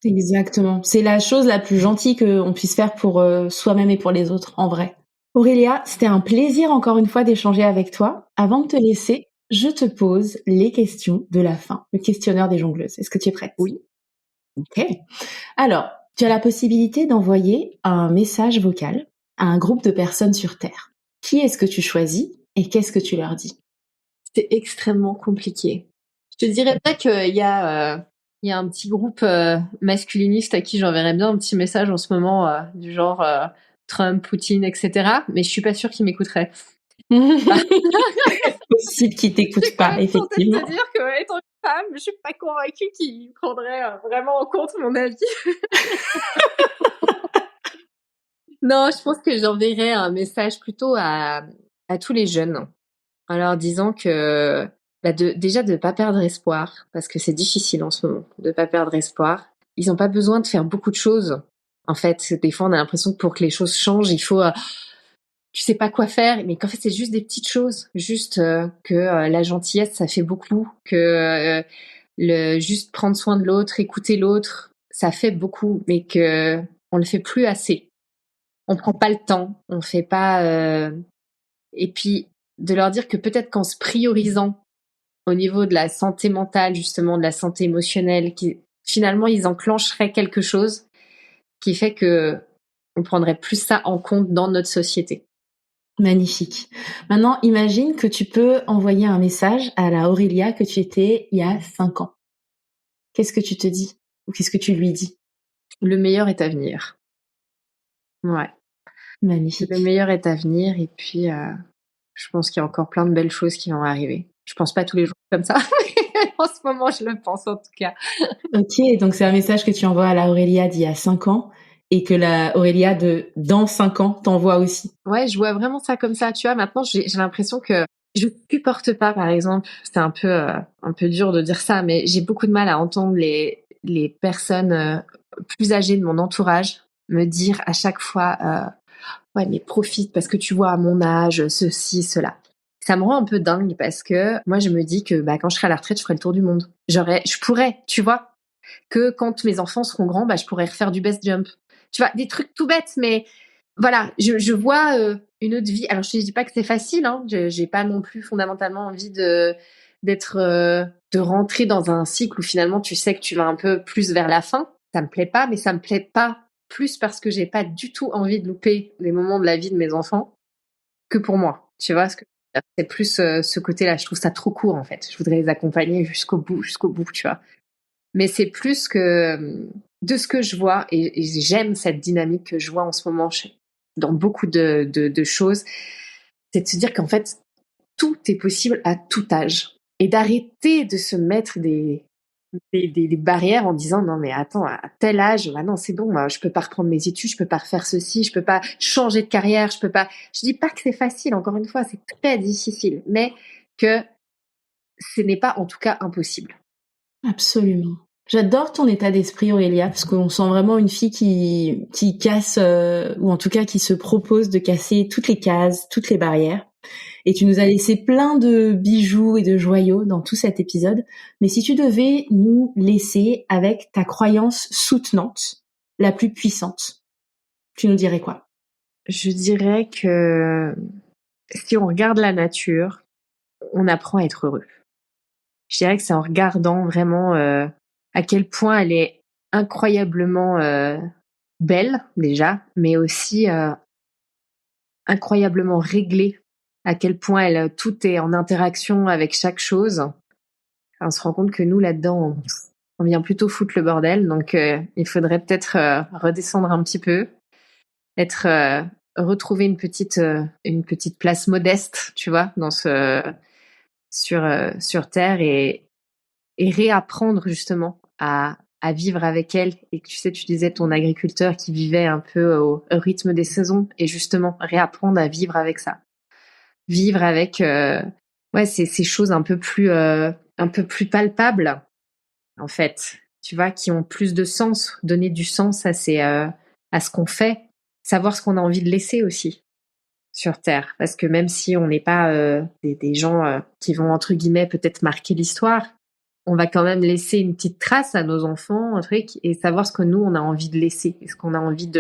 Exactement. C'est la chose la plus gentille qu'on puisse faire pour soi-même et pour les autres, en vrai. Aurélia, c'était un plaisir encore une fois d'échanger avec toi. Avant de te laisser, je te pose les questions de la fin, le questionnaire des jongleuses. Est-ce que tu es prête? Oui. Ok. Alors, tu as la possibilité d'envoyer un message vocal à un groupe de personnes sur Terre. Qui est-ce que tu choisis et qu'est-ce que tu leur dis? C'est extrêmement compliqué. Je te dirais pas qu'il y a un petit groupe masculiniste à qui j'enverrais bien un petit message en ce moment du genre Trump, Poutine, etc. Mais je suis pas sûre qu'ils m'écouteraient. Possible qu'ils t'écoutent pas, effectivement. C'est te dire que étant une femme, je suis pas convaincue qu'ils prendraient vraiment en compte mon avis. Non, je pense que j'enverrais un message plutôt à tous les jeunes en leur disant que déjà de pas perdre espoir parce que c'est difficile en ce moment de pas perdre espoir. Ils ont pas besoin de faire beaucoup de choses. En fait, des fois on a l'impression que pour que les choses changent, il faut tu sais pas quoi faire, mais qu'en fait c'est juste des petites choses, juste que la gentillesse ça fait beaucoup, que le juste prendre soin de l'autre, écouter l'autre, ça fait beaucoup, mais que on le fait plus assez. On prend pas le temps, on fait pas et puis de leur dire que peut-être qu'en se priorisant au niveau de la santé mentale, justement de la santé émotionnelle, qui finalement ils enclencheraient quelque chose qui fait que on prendrait plus ça en compte dans notre société. Magnifique. Maintenant, imagine que tu peux envoyer un message à la Aurélia que tu étais il y a 5 ans. Qu'est-ce que tu te dis? Ou qu'est-ce que tu lui dis? Le meilleur est à venir. Ouais. Magnifique. Le meilleur est à venir et puis je pense qu'il y a encore plein de belles choses qui vont arriver. Je pense pas tous les jours comme ça, mais en ce moment je le pense en tout cas. Ok, donc c'est un message que tu envoies à la Aurélia d'il y a 5 ans et que la Aurélia de dans 5 ans t'envoie aussi. Ouais, je vois vraiment ça comme ça. Tu vois, maintenant j'ai l'impression que je supporte pas, par exemple, c'est un peu dur de dire ça, mais j'ai beaucoup de mal à entendre les personnes plus âgées de mon entourage me dire à chaque fois ouais, mais profite parce que tu vois à mon âge ceci, cela. Ça me rend un peu dingue parce que moi je me dis que quand je serai à la retraite, je ferai le tour du monde. Je pourrais, tu vois, que quand mes enfants seront grands, je pourrais refaire du best jump. Tu vois, des trucs tout bêtes, mais voilà, je vois une autre vie. Alors je te dis pas que c'est facile, hein. J'ai pas non plus fondamentalement envie de rentrer dans un cycle où finalement tu sais que tu vas un peu plus vers la fin. Ça me plaît pas, mais ça me plaît pas plus parce que j'ai pas du tout envie de louper les moments de la vie de mes enfants que pour moi. Tu vois ce que c'est plus ce côté-là. Je trouve ça trop court en fait. Je voudrais les accompagner jusqu'au bout, tu vois. Mais c'est plus que de ce que je vois, et j'aime cette dynamique que je vois en ce moment dans beaucoup de choses, c'est de se dire qu'en fait, tout est possible à tout âge. Et d'arrêter de se mettre des barrières en disant non mais attends, à tel âge, bah non c'est bon, moi, je peux pas reprendre mes études, je peux pas refaire ceci, je peux pas changer de carrière, je peux pas. Je dis pas que c'est facile, encore une fois, c'est très difficile, mais que ce n'est pas en tout cas impossible. Absolument. J'adore ton état d'esprit, Aurélia, parce qu'on sent vraiment une fille qui casse, ou en tout cas qui se propose de casser toutes les cases, toutes les barrières. Et tu nous as laissé plein de bijoux et de joyaux dans tout cet épisode. Mais si tu devais nous laisser avec ta croyance soutenante, la plus puissante, tu nous dirais quoi? Je dirais que si on regarde la nature, on apprend à être heureux. Je dirais que c'est en regardant vraiment à quel point elle est incroyablement belle déjà, mais aussi incroyablement réglée, à quel point tout est en interaction avec chaque chose. On se rend compte que nous, là-dedans, on vient plutôt foutre le bordel, donc il faudrait peut-être redescendre un petit peu, retrouver une petite place modeste, tu vois, sur Terre, et réapprendre justement à vivre avec elle. Et tu sais, tu disais ton agriculteur qui vivait un peu au rythme des saisons, et justement réapprendre à vivre avec ça. Vivre avec ces choses un peu plus palpables, en fait, tu vois, qui ont plus de sens, donner du sens à ce qu'on fait, savoir ce qu'on a envie de laisser aussi sur Terre. Parce que même si on n'est pas des gens qui vont, entre guillemets, peut-être marquer l'histoire, on va quand même laisser une petite trace à nos enfants, un truc, et savoir ce que nous, on a envie de laisser, et ce qu'on a envie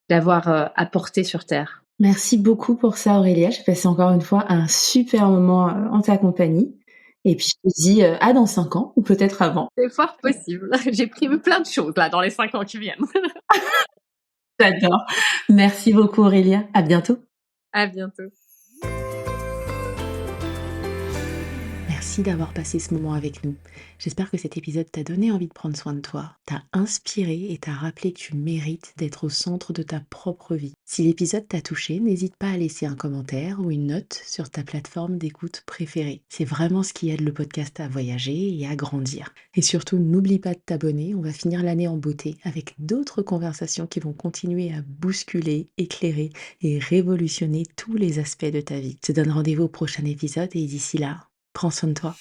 d'avoir apporté sur Terre. Merci beaucoup pour ça, Aurélia. J'ai passé encore une fois un super moment en ta compagnie. Et puis, je te dis à dans 5 ans, ou peut-être avant. C'est fort possible. J'ai pris plein de choses, là, dans les 5 ans qui viennent. J'adore. Merci beaucoup, Aurélia. À bientôt. À bientôt. Merci d'avoir passé ce moment avec nous. J'espère que cet épisode t'a donné envie de prendre soin de toi, t'a inspiré et t'a rappelé que tu mérites d'être au centre de ta propre vie. Si l'épisode t'a touché, n'hésite pas à laisser un commentaire ou une note sur ta plateforme d'écoute préférée. C'est vraiment ce qui aide le podcast à voyager et à grandir. Et surtout, n'oublie pas de t'abonner, on va finir l'année en beauté avec d'autres conversations qui vont continuer à bousculer, éclairer et révolutionner tous les aspects de ta vie. Je te donne rendez-vous au prochain épisode et d'ici là, prends soin de toi.